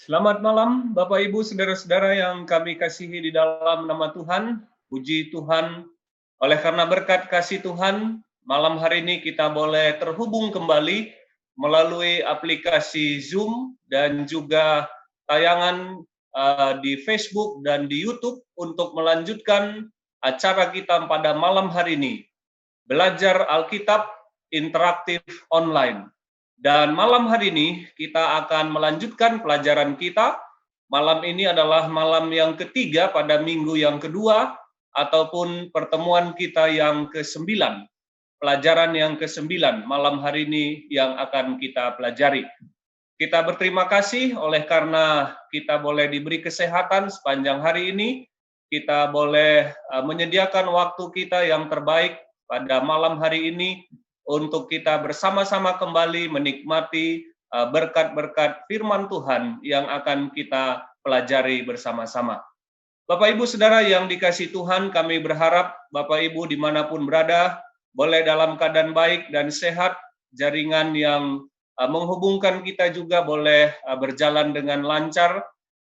Selamat malam, Bapak Ibu, saudara-saudara yang kami kasihi di dalam nama Tuhan. Puji Tuhan, oleh karena berkat kasih Tuhan, malam hari ini kita boleh terhubung kembali melalui aplikasi Zoom dan juga tayangan di Facebook dan di YouTube untuk melanjutkan acara kita pada malam hari ini. Belajar Alkitab interaktif online. Dan malam hari ini kita akan melanjutkan pelajaran kita. Malam ini adalah malam yang ketiga pada minggu yang kedua ataupun pertemuan kita yang ke-9. Pelajaran yang ke-9 malam hari ini yang akan kita pelajari. Kita berterima kasih oleh karena kita boleh diberi kesehatan sepanjang hari ini. Kita boleh menyediakan waktu kita yang terbaik pada malam hari ini untuk kita bersama-sama kembali menikmati berkat-berkat firman Tuhan yang akan kita pelajari bersama-sama. Bapak Ibu Saudara yang dikasihi Tuhan, kami berharap Bapak Ibu dimanapun berada, boleh dalam keadaan baik dan sehat, jaringan yang menghubungkan kita juga boleh berjalan dengan lancar,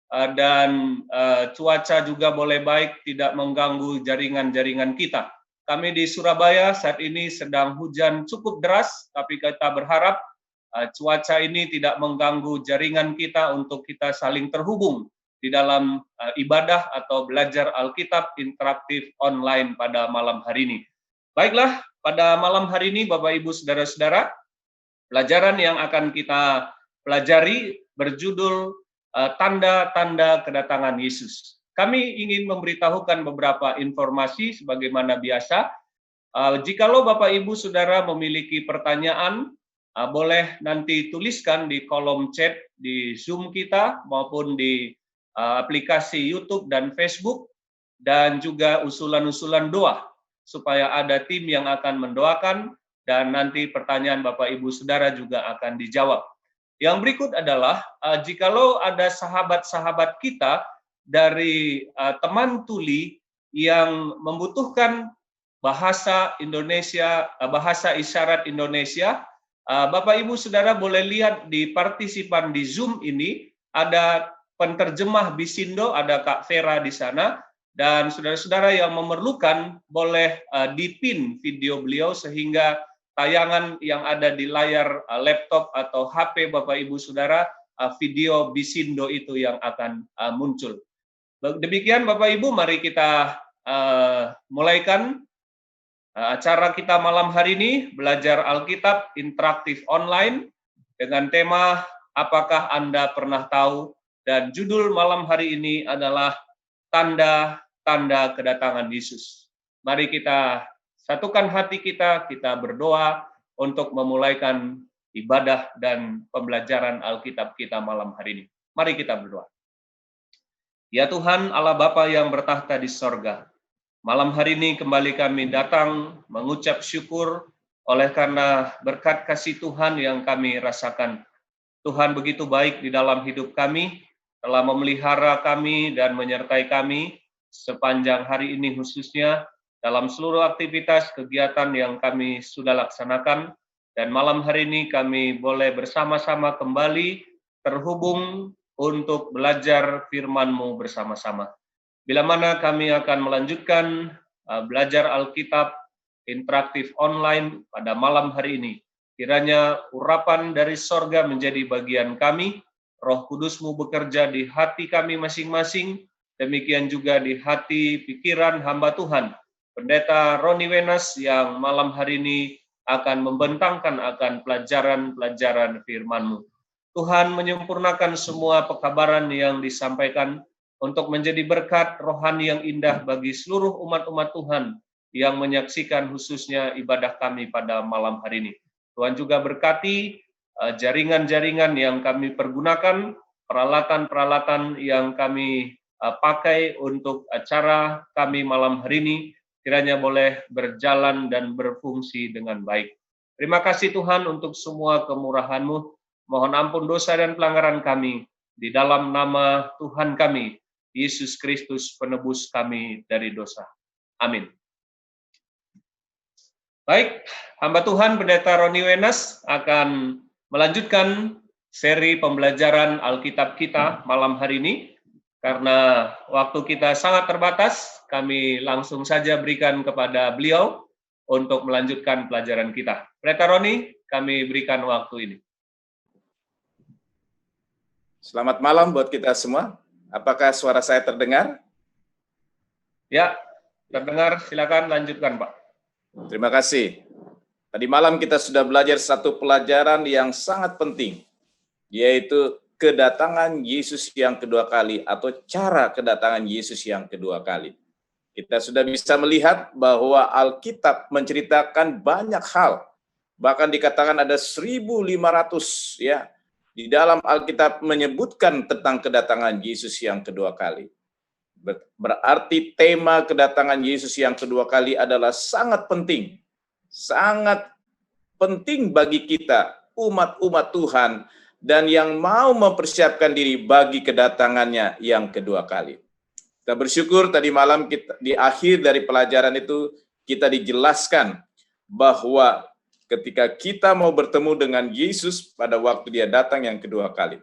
dan cuaca juga boleh baik, tidak mengganggu jaringan-jaringan kita. Kami di Surabaya saat ini sedang hujan cukup deras, tapi kita berharap cuaca ini tidak mengganggu jaringan kita untuk kita saling terhubung di dalam ibadah atau belajar Alkitab interaktif online pada malam hari ini. Baiklah, pada malam hari ini Bapak Ibu Saudara-saudara, pelajaran yang akan kita pelajari berjudul tanda-tanda kedatangan Yesus. Kami ingin memberitahukan beberapa informasi sebagaimana biasa. Jikalau Bapak Ibu Saudara memiliki pertanyaan, boleh nanti tuliskan di kolom chat di Zoom kita maupun di aplikasi YouTube dan Facebook, dan juga usulan-usulan doa supaya ada tim yang akan mendoakan dan nanti pertanyaan Bapak Ibu Saudara juga akan dijawab. Yang berikut adalah jikalau ada sahabat-sahabat kita dari teman tuli yang membutuhkan bahasa Indonesia, bahasa isyarat Indonesia, Bapak Ibu Saudara boleh lihat di partisipan di Zoom ini ada penterjemah Bisindo, ada Kak Vera di sana, dan saudara-saudara yang memerlukan boleh dipin video beliau sehingga tayangan yang ada di layar laptop atau HP Bapak Ibu Saudara, video Bisindo itu yang akan muncul. Demikian Bapak Ibu, mari kita mulaikan acara kita malam hari ini, belajar Alkitab interaktif online dengan tema Apakah Anda Pernah Tahu? Dan judul malam hari ini adalah Tanda-tanda Kedatangan Yesus. Mari kita satukan hati kita, kita berdoa untuk memulaikan ibadah dan pembelajaran Alkitab kita malam hari ini. Mari kita berdoa. Ya Tuhan Allah Bapa yang bertahta di sorga, malam hari ini kembali kami datang mengucap syukur oleh karena berkat kasih Tuhan yang kami rasakan. Tuhan begitu baik di dalam hidup kami, telah memelihara kami dan menyertai kami sepanjang hari ini khususnya dalam seluruh aktivitas kegiatan yang kami sudah laksanakan. Dan malam hari ini kami boleh bersama-sama kembali terhubung untuk belajar firman-Mu bersama-sama. Bila mana kami akan melanjutkan belajar Alkitab interaktif online pada malam hari ini. Kiranya urapan dari sorga menjadi bagian kami, Roh Kudus-Mu bekerja di hati kami masing-masing, demikian juga di hati pikiran hamba Tuhan, Pendeta Roni Wenas yang malam hari ini akan membentangkan akan pelajaran-pelajaran firman-Mu. Tuhan menyempurnakan semua pekabaran yang disampaikan untuk menjadi berkat rohani yang indah bagi seluruh umat-umat Tuhan yang menyaksikan khususnya ibadah kami pada malam hari ini. Tuhan juga berkati jaringan-jaringan yang kami pergunakan, peralatan-peralatan yang kami pakai untuk acara kami malam hari ini, kiranya boleh berjalan dan berfungsi dengan baik. Terima kasih Tuhan untuk semua kemurahan-Mu. Mohon ampun dosa dan pelanggaran kami, di dalam nama Tuhan kami, Yesus Kristus penebus kami dari dosa. Amin. Baik, hamba Tuhan Pendeta Roni Wenas akan melanjutkan seri pembelajaran Alkitab kita malam hari ini. Karena waktu kita sangat terbatas, kami langsung saja berikan kepada beliau untuk melanjutkan pelajaran kita. Pendeta Roni, kami berikan waktu ini. Selamat malam buat kita semua. Apakah suara saya terdengar? Ya, terdengar. Silakan lanjutkan, Pak. Terima kasih. Tadi malam kita sudah belajar satu pelajaran yang sangat penting, yaitu kedatangan Yesus yang kedua kali atau cara kedatangan Yesus yang kedua kali. Kita sudah bisa melihat bahwa Alkitab menceritakan banyak hal. Bahkan dikatakan ada 1.500 ya di dalam Alkitab menyebutkan tentang kedatangan Yesus yang kedua kali. Berarti tema kedatangan Yesus yang kedua kali adalah sangat penting. Sangat penting bagi kita, umat-umat Tuhan, dan yang mau mempersiapkan diri bagi kedatangannya yang kedua kali. Kita bersyukur tadi malam kita, di akhir dari pelajaran itu kita dijelaskan bahwa ketika kita mau bertemu dengan Yesus pada waktu dia datang yang kedua kali,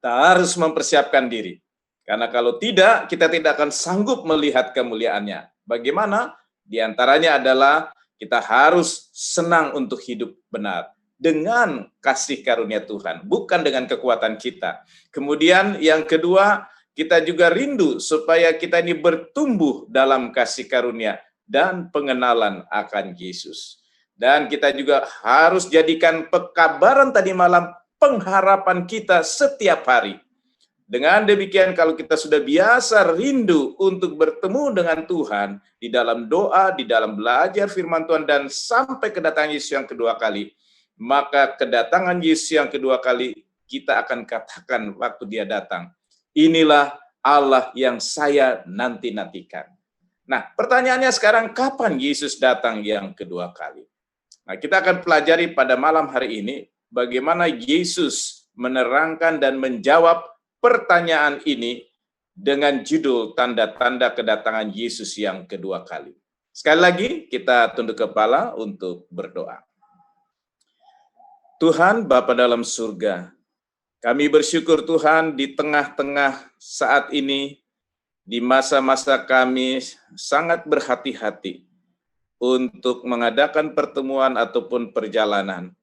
kita harus mempersiapkan diri. Karena kalau tidak, kita tidak akan sanggup melihat kemuliaannya. Bagaimana? Di antaranya adalah kita harus senang untuk hidup benar dengan kasih karunia Tuhan, bukan dengan kekuatan kita. Kemudian yang kedua, kita juga rindu supaya kita ini bertumbuh dalam kasih karunia dan pengenalan akan Yesus. Dan kita juga harus jadikan pekabaran tadi malam pengharapan kita setiap hari. Dengan demikian, kalau kita sudah biasa rindu untuk bertemu dengan Tuhan di dalam doa, di dalam belajar firman Tuhan, dan sampai kedatangan Yesus yang kedua kali, maka kedatangan Yesus yang kedua kali kita akan katakan waktu dia datang, inilah Allah yang saya nanti-nantikan. Nah, pertanyaannya sekarang, kapan Yesus datang yang kedua kali? Nah, kita akan pelajari pada malam hari ini bagaimana Yesus menerangkan dan menjawab pertanyaan ini dengan judul tanda-tanda kedatangan Yesus yang kedua kali. Sekali lagi kita tunduk kepala untuk berdoa. Tuhan Bapa dalam surga, kami bersyukur Tuhan di tengah-tengah saat ini, di masa-masa kami sangat berhati-hati untuk mengadakan pertemuan ataupun perjalanan.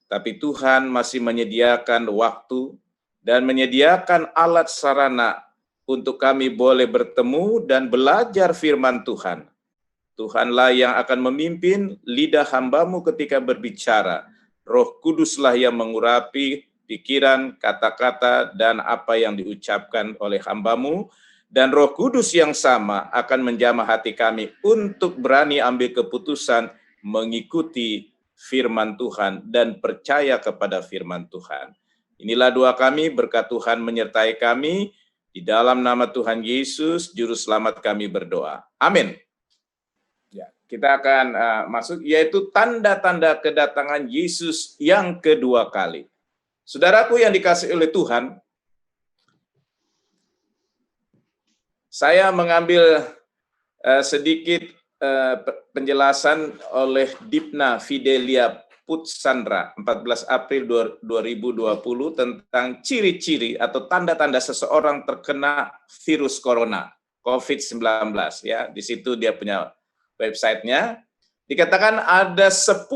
Tapi Tuhan masih menyediakan waktu dan menyediakan alat sarana untuk kami boleh bertemu dan belajar firman Tuhan. Tuhanlah yang akan memimpin lidah hamba-Mu ketika berbicara. Roh Kuduslah yang mengurapi pikiran, kata-kata, dan apa yang diucapkan oleh hamba-Mu. Dan Roh Kudus yang sama akan menjamah hati kami untuk berani ambil keputusan mengikuti firman Tuhan dan percaya kepada firman Tuhan. Inilah doa kami, berkat Tuhan menyertai kami. Di dalam nama Tuhan Yesus, Juru Selamat kami berdoa. Amin. Ya, kita akan masuk, yaitu tanda-tanda kedatangan Yesus yang kedua kali. Saudaraku yang dikasihi oleh Tuhan, saya mengambil sedikit penjelasan oleh Dipna Fidelia Putsandra 14 April 2020 tentang ciri-ciri atau tanda-tanda seseorang terkena virus corona COVID-19 ya. Di situ dia punya websitenya. Dikatakan ada 10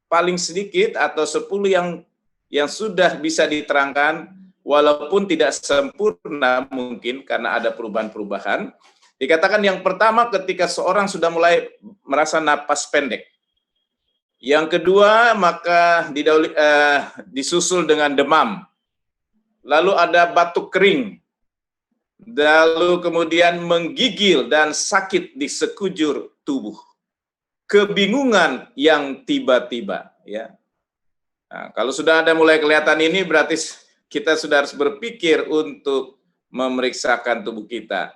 paling sedikit atau 10 yang sudah bisa diterangkan walaupun tidak sempurna mungkin karena ada perubahan-perubahan. Dikatakan yang pertama ketika seorang sudah mulai merasa napas pendek. Yang kedua maka disusul dengan demam. Lalu ada batuk kering. Lalu kemudian menggigil dan sakit di sekujur tubuh. Kebingungan yang tiba-tiba, ya. Nah, kalau sudah ada mulai kelihatan ini berarti kita sudah harus berpikir untuk memeriksakan tubuh kita.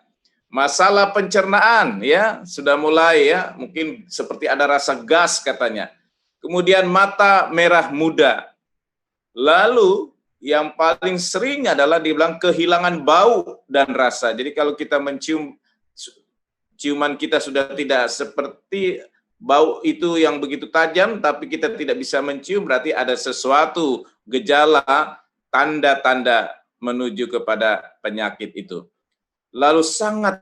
Masalah pencernaan ya, sudah mulai ya, mungkin seperti ada rasa gas katanya. Kemudian mata merah muda. Lalu yang paling sering adalah dibilang kehilangan bau dan rasa. Jadi kalau kita mencium, ciuman kita sudah tidak seperti bau itu yang begitu tajam, tapi kita tidak bisa mencium, berarti ada sesuatu gejala tanda-tanda menuju kepada penyakit itu. Lalu sangat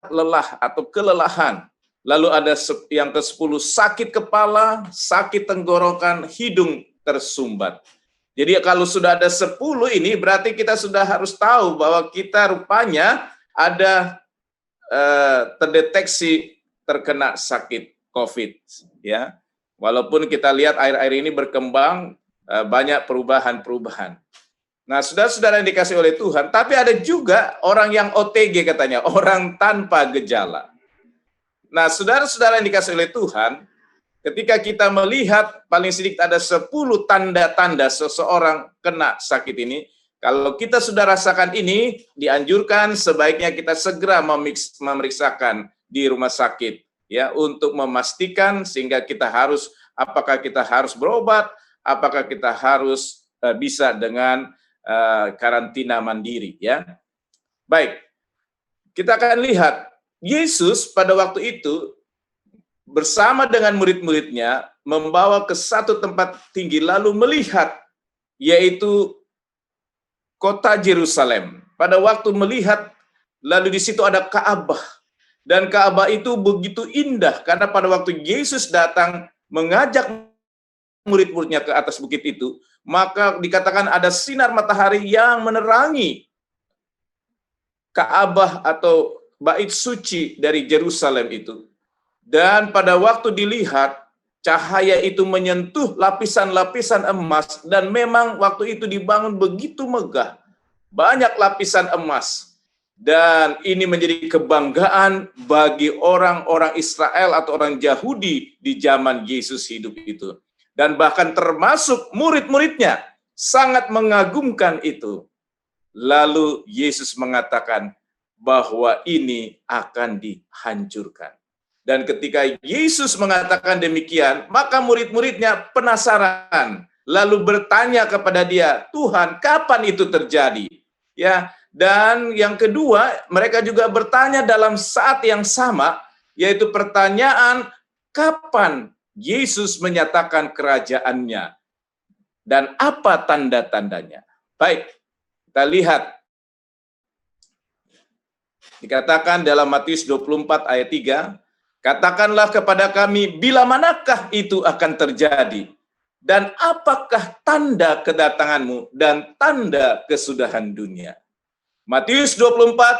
lelah atau kelelahan. Lalu ada yang ke-10, sakit kepala, sakit tenggorokan, hidung tersumbat. Jadi kalau sudah ada 10 ini berarti kita sudah harus tahu bahwa kita rupanya ada terdeteksi terkena sakit COVID, ya. Walaupun kita lihat akhir-akhir ini berkembang banyak perubahan-perubahan. Nah, saudara-saudara yang dikasih oleh Tuhan, tapi ada juga orang yang OTG katanya, orang tanpa gejala. Nah, saudara-saudara yang dikasih oleh Tuhan, ketika kita melihat paling sedikit ada 10 tanda-tanda seseorang kena sakit ini, kalau kita sudah rasakan ini, dianjurkan sebaiknya kita segera memeriksakan di rumah sakit, ya, untuk memastikan sehingga kita harus, apakah kita harus berobat, apakah kita harus bisa dengan karantina mandiri, ya. Baik, kita akan lihat Yesus pada waktu itu bersama dengan murid-muridnya membawa ke satu tempat tinggi lalu melihat, yaitu kota Yerusalem. Pada waktu melihat, lalu di situ ada Ka'bah. Dan Ka'bah itu begitu indah, karena pada waktu Yesus datang mengajak murid-muridnya ke atas bukit itu, maka dikatakan ada sinar matahari yang menerangi Ka'bah atau bait suci dari Yerusalem itu. Dan pada waktu dilihat, cahaya itu menyentuh lapisan-lapisan emas, dan memang waktu itu dibangun begitu megah, banyak lapisan emas. Dan ini menjadi kebanggaan bagi orang-orang Israel atau orang Yahudi di zaman Yesus hidup itu. Dan bahkan termasuk murid-muridnya sangat mengagumkan itu. Lalu Yesus mengatakan bahwa ini akan dihancurkan. Dan ketika Yesus mengatakan demikian, maka murid-muridnya penasaran, lalu bertanya kepada dia, "Tuhan, kapan itu terjadi?" Ya, dan yang kedua, mereka juga bertanya dalam saat yang sama, yaitu pertanyaan, kapan Yesus menyatakan kerajaannya dan apa tanda-tandanya. Baik, kita lihat. Dikatakan dalam Matius 24 ayat 3, "Katakanlah kepada kami, bila manakah itu akan terjadi? Dan apakah tanda kedatanganmu dan tanda kesudahan dunia?" Matius 24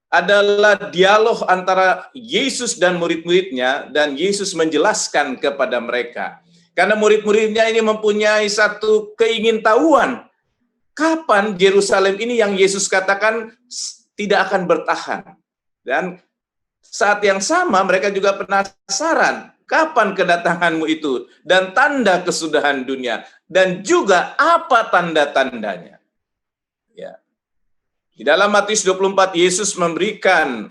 adalah dialog antara Yesus dan murid-muridnya, dan Yesus menjelaskan kepada mereka. Karena murid-muridnya ini mempunyai satu keingintahuan. Kapan Yerusalem ini yang Yesus katakan tidak akan bertahan. Dan saat yang sama mereka juga penasaran, kapan kedatanganmu itu dan tanda kesudahan dunia dan juga apa tanda-tandanya. Ya. Di dalam Matius 24 Yesus memberikan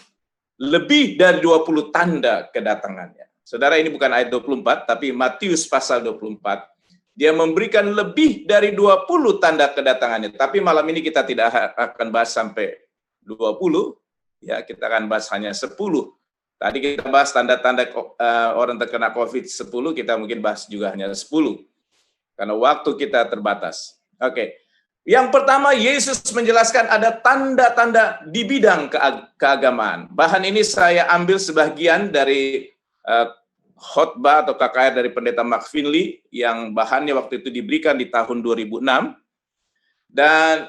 lebih dari 20 tanda kedatangannya. Saudara, ini bukan ayat 24 tapi Matius pasal 24. Dia memberikan lebih dari 20 tanda kedatangannya. Tapi malam ini kita tidak akan bahas sampai 20, ya, kita akan bahas hanya 10. Tadi kita bahas tanda-tanda orang terkena COVID-10, kita mungkin bahas juga hanya 10. Karena waktu kita terbatas. Oke. Yang pertama, Yesus menjelaskan ada tanda-tanda di bidang keagamaan. Bahan ini saya ambil sebagian dari khotbah atau KKR dari Pendeta Mark Finley, yang bahannya waktu itu diberikan di tahun 2006. Dan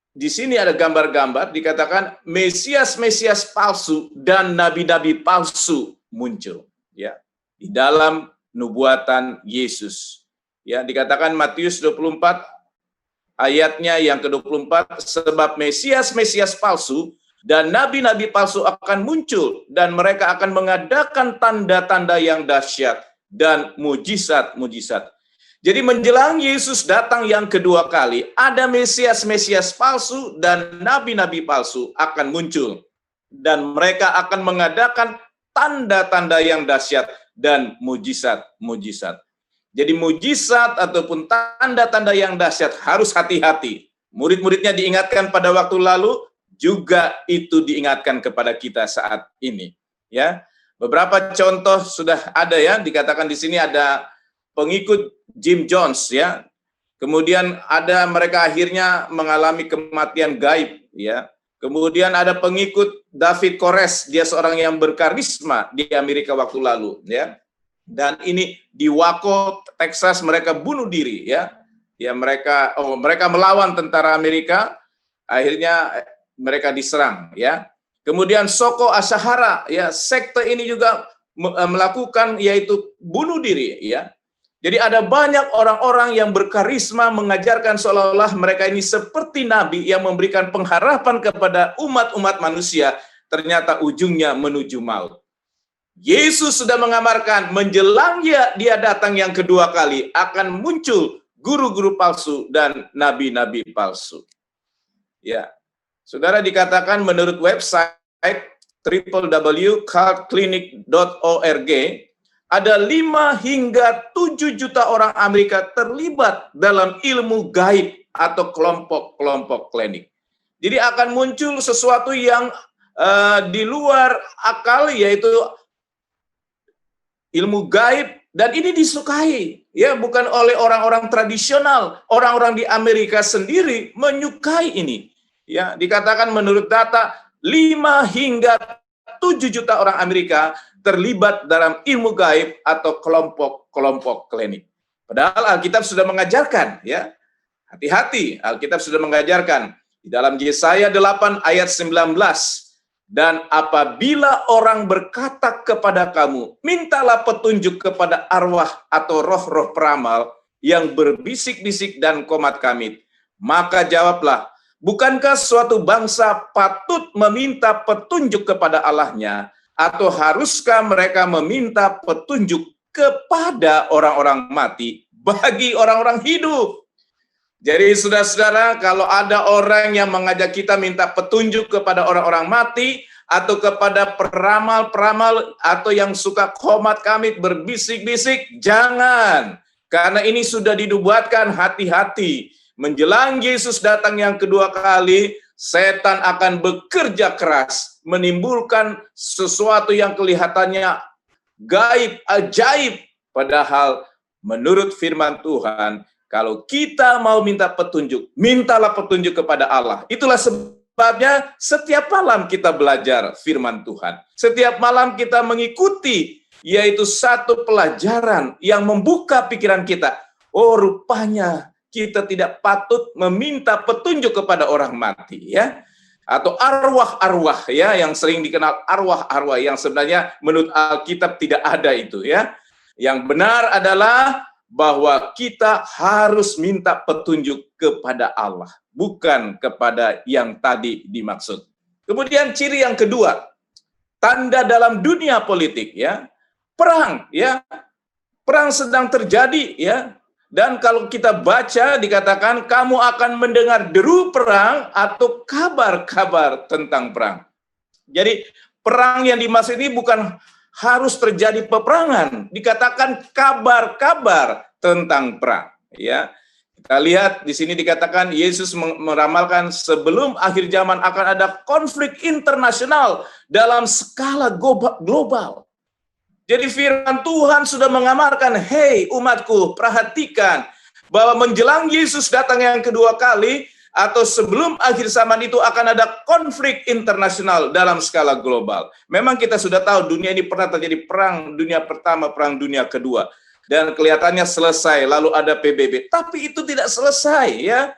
di sini ada gambar-gambar, dikatakan Mesias-Mesias palsu dan nabi-nabi palsu muncul, ya, di dalam nubuatan Yesus. Ya, dikatakan Matius 24 ayatnya yang ke-24, sebab Mesias-Mesias palsu dan nabi-nabi palsu akan muncul dan mereka akan mengadakan tanda-tanda yang dahsyat dan mujizat-mujizat. Jadi menjelang Yesus datang yang kedua kali, ada Mesias-Mesias palsu dan nabi-nabi palsu akan muncul. Dan mereka akan mengadakan tanda-tanda yang dahsyat dan mujizat-mujizat. Jadi mujizat ataupun tanda-tanda yang dahsyat harus hati-hati. Murid-muridnya diingatkan pada waktu lalu, juga itu diingatkan kepada kita saat ini. Ya, beberapa contoh sudah ada, ya, dikatakan di sini ada pengikut Jim Jones, ya, Kemudian ada mereka akhirnya mengalami kematian gaib, ya. Kemudian ada pengikut David Koresh, dia seorang yang berkarisma di Amerika waktu lalu, ya. Dan ini di Waco, Texas, mereka bunuh diri, ya. Ya mereka melawan tentara Amerika, akhirnya mereka diserang, ya. Kemudian Soko Asahara, ya, sekte ini juga melakukan yaitu bunuh diri, ya. Jadi ada banyak orang-orang yang berkarisma mengajarkan seolah-olah mereka ini seperti nabi yang memberikan pengharapan kepada umat-umat manusia, ternyata ujungnya menuju maut. Yesus sudah mengamarkan menjelang dia datang yang kedua kali akan muncul guru-guru palsu dan nabi-nabi palsu. Ya. Saudara, dikatakan menurut website www.cultclinic.org ada 5 hingga 7 juta orang Amerika terlibat dalam ilmu gaib atau kelompok-kelompok klinik. Jadi akan muncul sesuatu yang di luar akal, yaitu ilmu gaib, dan ini disukai, ya, bukan oleh orang-orang tradisional. Orang-orang di Amerika sendiri menyukai ini. Ya, dikatakan menurut data 5 hingga 7 juta orang Amerika terlibat dalam ilmu gaib atau kelompok-kelompok klinik. Padahal Alkitab sudah mengajarkan, ya. Hati-hati, Alkitab sudah mengajarkan di dalam Yesaya 8 ayat 19. Dan apabila orang berkata kepada kamu, mintalah petunjuk kepada arwah atau roh-roh peramal yang berbisik-bisik dan komat kamit, maka jawablah, bukankah suatu bangsa patut meminta petunjuk kepada Allahnya? Atau haruskah mereka meminta petunjuk kepada orang-orang mati bagi orang-orang hidup? Jadi saudara-saudara, kalau ada orang yang mengajak kita minta petunjuk kepada orang-orang mati, atau kepada peramal-peramal, atau yang suka komat kamit berbisik-bisik, jangan. Karena ini sudah dinubuatkan, hati-hati. Menjelang Yesus datang yang kedua kali, setan akan bekerja keras, menimbulkan sesuatu yang kelihatannya gaib, ajaib. Padahal menurut firman Tuhan, kalau kita mau minta petunjuk, mintalah petunjuk kepada Allah. Itulah sebabnya setiap malam kita belajar firman Tuhan. Setiap malam kita mengikuti, yaitu satu pelajaran yang membuka pikiran kita. Oh, rupanya kita tidak patut meminta petunjuk kepada orang mati, ya, atau arwah-arwah, ya, yang sering dikenal arwah-arwah, yang sebenarnya menurut Alkitab tidak ada itu, ya. Yang benar adalah bahwa kita harus minta petunjuk kepada Allah, bukan kepada yang tadi dimaksud. Kemudian ciri yang kedua, tanda dalam dunia politik, ya, perang, ya, perang sedang terjadi, ya. Dan kalau kita baca dikatakan kamu akan mendengar deru perang atau kabar-kabar tentang perang. Jadi perang yang dimaksud ini bukan harus terjadi peperangan, dikatakan kabar-kabar tentang perang, ya. Kita lihat di sini dikatakan Yesus meramalkan sebelum akhir zaman akan ada konflik internasional dalam skala global. Jadi firman Tuhan sudah mengamarkan, hei umatku, perhatikan bahwa menjelang Yesus datang yang kedua kali atau sebelum akhir zaman itu akan ada konflik internasional dalam skala global. Memang kita sudah tahu dunia ini pernah terjadi perang dunia pertama, perang dunia kedua, dan kelihatannya selesai, lalu ada PBB. Tapi itu tidak selesai, ya.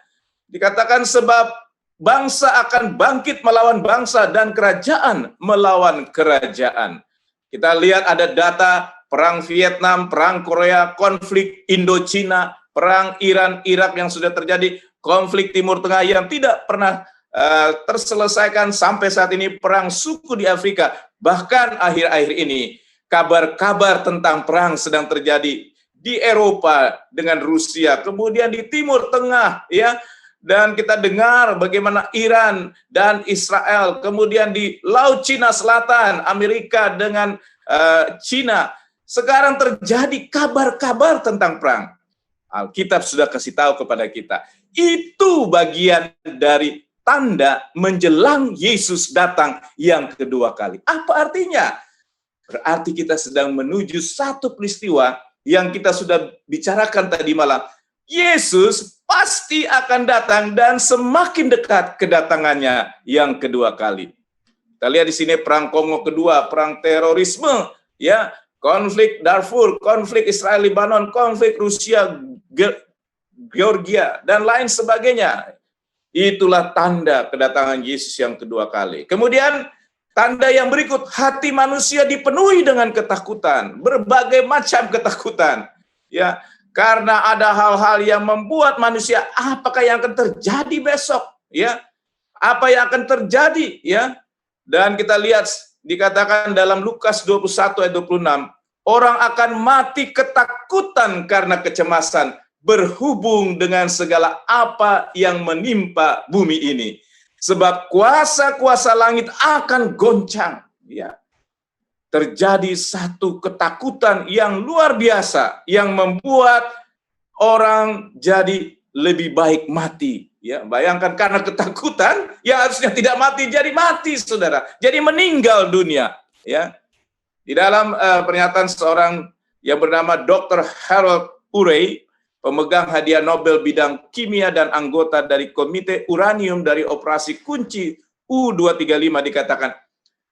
Dikatakan sebab bangsa akan bangkit melawan bangsa dan kerajaan melawan kerajaan. Kita lihat ada data perang Vietnam, perang Korea, konflik Indochina, perang Iran-Irak yang sudah terjadi, konflik Timur Tengah yang tidak pernah terselesaikan sampai saat ini, perang suku di Afrika. Bahkan akhir-akhir ini, kabar-kabar tentang perang sedang terjadi di Eropa dengan Rusia, kemudian di Timur Tengah, ya. Dan kita dengar bagaimana Iran dan Israel, kemudian di Laut Cina Selatan, Amerika dengan Cina. Sekarang terjadi kabar-kabar tentang perang. Alkitab sudah kasih tahu kepada kita. Itu bagian dari tanda menjelang Yesus datang yang kedua kali. Apa artinya? Berarti kita sedang menuju satu peristiwa yang kita sudah bicarakan tadi malam. Yesus pasti akan datang dan semakin dekat kedatangannya yang kedua kali. Kita lihat di sini perang Kongo kedua, perang terorisme, ya, konflik Darfur, konflik Israel Lebanon, konflik Rusia Georgia dan lain sebagainya. Itulah tanda kedatangan Yesus yang kedua kali. Kemudian tanda yang berikut, hati manusia dipenuhi dengan ketakutan, berbagai macam ketakutan. Ya, karena ada hal-hal yang membuat manusia, apakah yang akan terjadi besok? Ya, apa yang akan terjadi? Ya, dan kita lihat dikatakan dalam Lukas 21 ayat 26, orang akan mati ketakutan karena kecemasan berhubung dengan segala apa yang menimpa bumi ini. Sebab kuasa-kuasa langit akan goncang. Ya. Terjadi satu ketakutan yang luar biasa yang membuat orang jadi lebih baik mati. Ya, bayangkan karena ketakutan yang harusnya tidak mati jadi mati, saudara. Jadi meninggal dunia. Ya, di dalam pernyataan seorang yang bernama Dr. Harold Urey, pemegang hadiah Nobel bidang kimia dan anggota dari Komite Uranium dari Operasi Kunci U-235 dikatakan,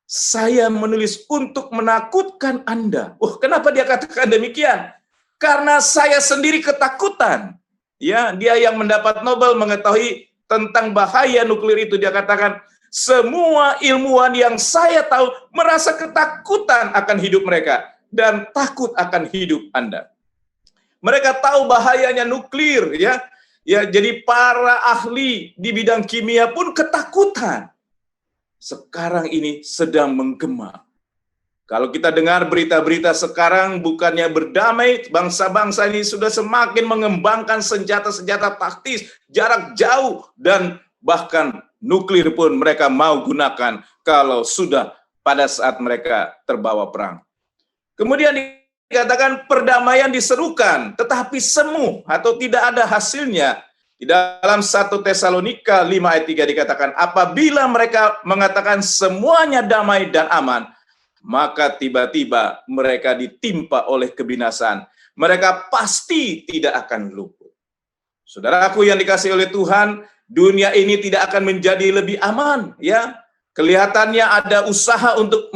saya menulis untuk menakutkan Anda. Kenapa dia katakan demikian? Karena saya sendiri ketakutan. Ya, dia yang mendapat Nobel mengetahui tentang bahaya nuklir itu. Dia katakan, semua ilmuwan yang saya tahu merasa ketakutan akan hidup mereka dan takut akan hidup Anda. Mereka tahu bahayanya nuklir, ya. Ya, jadi para ahli di bidang kimia pun ketakutan. Sekarang ini sedang menggema. Kalau kita dengar berita-berita sekarang, bukannya berdamai, bangsa-bangsa ini sudah semakin mengembangkan senjata-senjata taktis, jarak jauh, dan bahkan nuklir pun mereka mau gunakan kalau sudah pada saat mereka terbawa perang. Kemudian dikatakan perdamaian diserukan, tetapi semu atau tidak ada hasilnya. Di dalam 1 Tesalonika 5 ayat 3 dikatakan, apabila mereka mengatakan semuanya damai dan aman, maka tiba-tiba mereka ditimpa oleh kebinasaan. Mereka pasti tidak akan luput. Saudaraku yang dikasihi oleh Tuhan, dunia ini tidak akan menjadi lebih aman, ya. Kelihatannya ada usaha untuk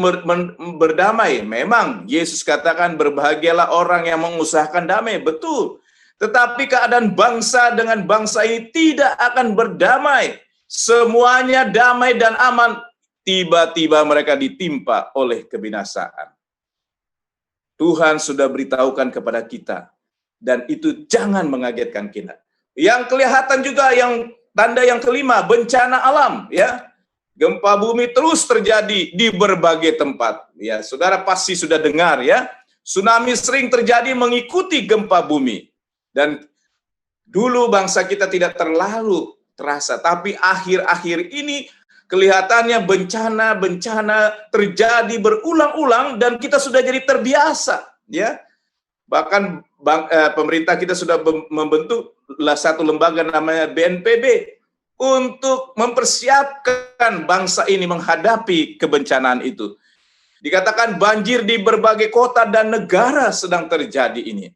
berdamai. Memang Yesus katakan berbahagialah orang yang mengusahakan damai, betul. Tetapi keadaan bangsa dengan bangsa ini tidak akan berdamai. Semuanya damai dan aman. Tiba-tiba mereka ditimpa oleh kebinasaan. Tuhan sudah beritahukan kepada kita. Dan itu jangan mengagetkan kita. Yang kelihatan juga yang tanda yang kelima, bencana alam. Ya, gempa bumi terus terjadi di berbagai tempat. Ya, saudara pasti sudah dengar ya. Tsunami sering terjadi mengikuti gempa bumi. Dan dulu bangsa kita tidak terlalu terasa, tapi akhir-akhir ini kelihatannya bencana-bencana terjadi berulang-ulang dan kita sudah jadi terbiasa, ya. Bahkan pemerintah kita sudah membentuk satu lembaga namanya BNPB untuk mempersiapkan bangsa ini menghadapi kebencanaan itu. Dikatakan banjir di berbagai kota dan negara sedang terjadi ini.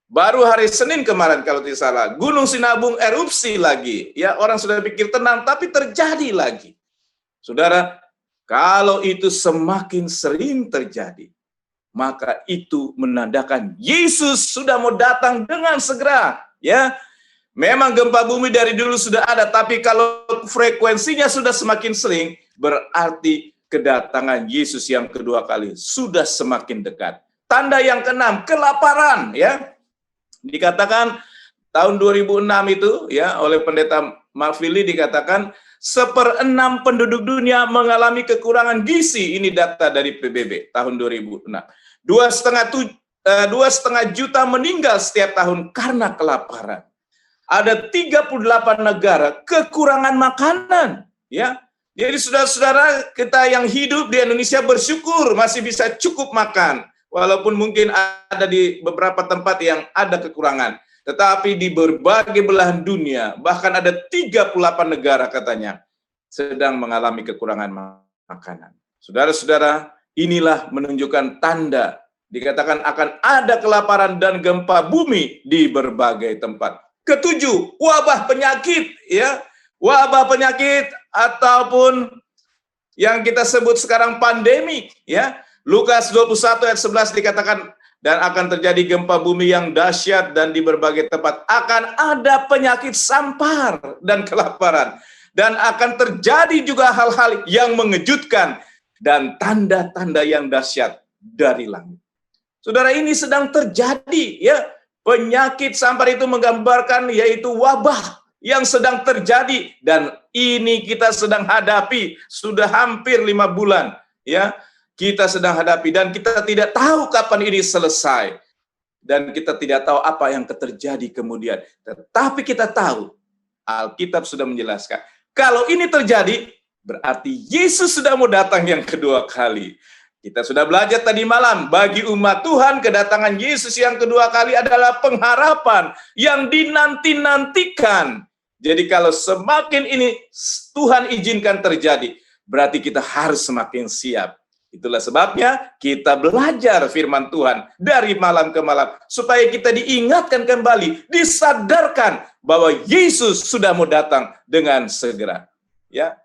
Baru hari Senin kemarin kalau tidak salah, Gunung Sinabung erupsi lagi. Ya, orang sudah pikir tenang, tapi terjadi lagi. Saudara, kalau itu semakin sering terjadi, maka itu menandakan Yesus sudah mau datang dengan segera. Ya, memang gempa bumi dari dulu sudah ada, tapi kalau frekuensinya sudah semakin sering, berarti kedatangan Yesus yang kedua kali sudah semakin dekat. Tanda yang keenam, kelaparan. Ya, dikatakan tahun 2006 itu ya oleh pendeta Marfili dikatakan 1/6 penduduk dunia mengalami kekurangan gizi. Ini data dari PBB tahun 2006. 2,5 juta meninggal setiap tahun karena kelaparan. Ada 38 negara kekurangan makanan. Ya, jadi saudara-saudara kita yang hidup di Indonesia bersyukur masih bisa cukup makan. Walaupun mungkin ada di beberapa tempat yang ada kekurangan. Tetapi di berbagai belahan dunia, bahkan ada 38 negara katanya, sedang mengalami kekurangan makanan. Saudara-saudara, inilah menunjukkan tanda. Dikatakan akan ada kelaparan dan gempa bumi di berbagai tempat. Ketujuh, wabah penyakit, ya. Wabah penyakit ataupun yang kita sebut sekarang pandemi, ya. Lukas 21 ayat 11 dikatakan, dan akan terjadi gempa bumi yang dahsyat dan di berbagai tempat akan ada penyakit sampar dan kelaparan. Dan akan terjadi juga hal-hal yang mengejutkan dan tanda-tanda yang dahsyat dari langit. Saudara, ini sedang terjadi, ya. Penyakit sampar itu menggambarkan yaitu wabah yang sedang terjadi, dan ini kita sedang hadapi sudah hampir 5 bulan, ya. Kita sedang hadapi dan kita tidak tahu kapan ini selesai, dan kita tidak tahu apa yang terjadi kemudian. Tetapi kita tahu Alkitab sudah menjelaskan kalau ini terjadi berarti Yesus sudah mau datang yang kedua kali. Kita sudah belajar tadi malam, bagi umat Tuhan kedatangan Yesus yang kedua kali adalah pengharapan yang dinanti-nantikan. Jadi kalau semakin ini Tuhan izinkan terjadi, berarti kita harus semakin siap. Itulah sebabnya kita belajar firman Tuhan dari malam ke malam, supaya kita diingatkan kembali, disadarkan bahwa Yesus sudah mau datang dengan segera. Ya,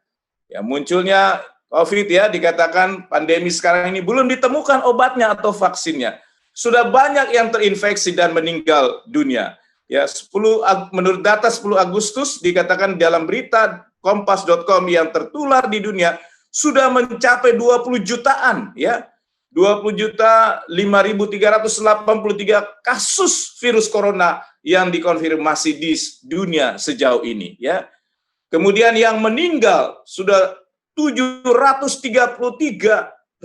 munculnya COVID, ya, dikatakan pandemi sekarang ini belum ditemukan obatnya atau vaksinnya. Sudah banyak yang terinfeksi dan meninggal dunia. Ya, menurut data 10 Agustus dikatakan dalam berita kompas.com yang tertular di dunia sudah mencapai 20 jutaan, ya. 20.5.383 kasus virus corona yang dikonfirmasi di dunia sejauh ini, ya. Kemudian yang meninggal sudah 733.288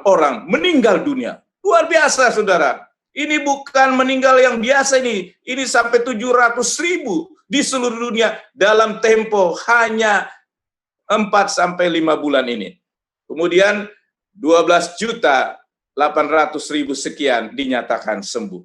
orang meninggal dunia. Luar biasa, saudara. Ini bukan meninggal yang biasa ini. Ini sampai 700.000 di seluruh dunia dalam tempo hanya 4-5 bulan ini. Kemudian 12.800.000 sekian dinyatakan sembuh.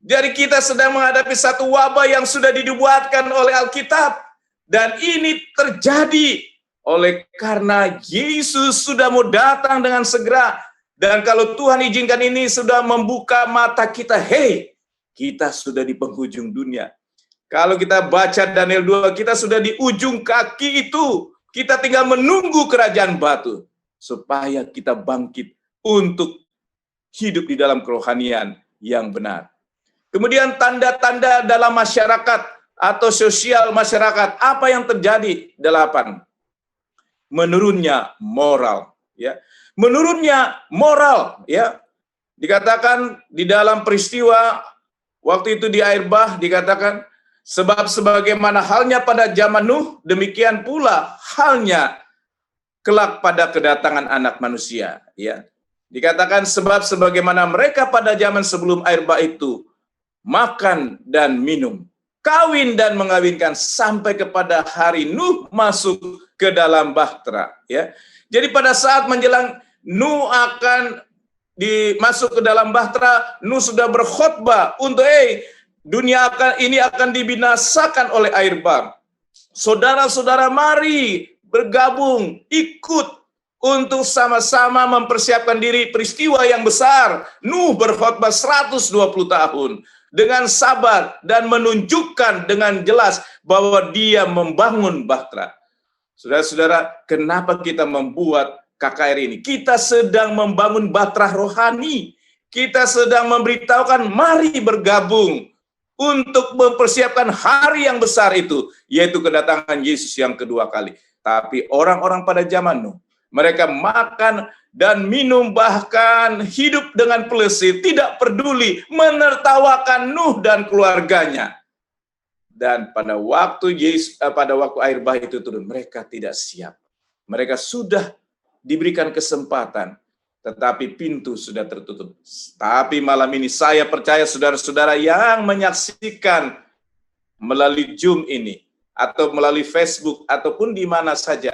Jadi kita sedang menghadapi satu wabah yang sudah dibuatkan oleh Alkitab. Dan ini terjadi oleh karena Yesus sudah mau datang dengan segera. Dan kalau Tuhan izinkan ini sudah membuka mata kita, kita sudah di penghujung dunia. Kalau kita baca Daniel 2, kita sudah di ujung kaki itu. Kita tinggal menunggu kerajaan batu, supaya kita bangkit untuk hidup di dalam kerohanian yang benar. Kemudian tanda-tanda dalam masyarakat atau sosial masyarakat, apa yang terjadi? 8. Menurunnya moral, ya. Menurunnya moral, ya. Dikatakan di dalam peristiwa waktu itu di air bah, dikatakan sebab sebagaimana halnya pada zaman Nuh, demikian pula halnya kelak pada kedatangan Anak Manusia, ya. Dikatakan sebab sebagaimana mereka pada zaman sebelum air bah itu makan dan minum, kawin dan mengawinkan sampai kepada hari Nuh masuk ke dalam bahtera, ya. Jadi pada saat menjelang Nuh akan masuk ke dalam bahtera, Nuh sudah berkhotbah untuk dunia ini akan dibinasakan oleh air bah. Saudara-saudara, mari bergabung, ikut untuk sama-sama mempersiapkan diri peristiwa yang besar. Nuh berkhotbah 120 tahun. Dengan sabar dan menunjukkan dengan jelas bahwa dia membangun bahtera. Saudara-saudara, kenapa kita membuat KKR ini? Kita sedang membangun bahtera rohani. Kita sedang memberitahukan mari bergabung untuk mempersiapkan hari yang besar itu, yaitu kedatangan Yesus yang kedua kali. Tapi orang-orang pada zaman Nuh, mereka makan dan minum, bahkan hidup dengan plesir, tidak peduli, menertawakan Nuh dan keluarganya. Dan pada waktu air bah itu turun, mereka tidak siap. Mereka sudah diberikan kesempatan, tetapi pintu sudah tertutup. Tapi malam ini saya percaya saudara-saudara yang menyaksikan melalui Zoom ini, atau melalui Facebook, ataupun di mana saja,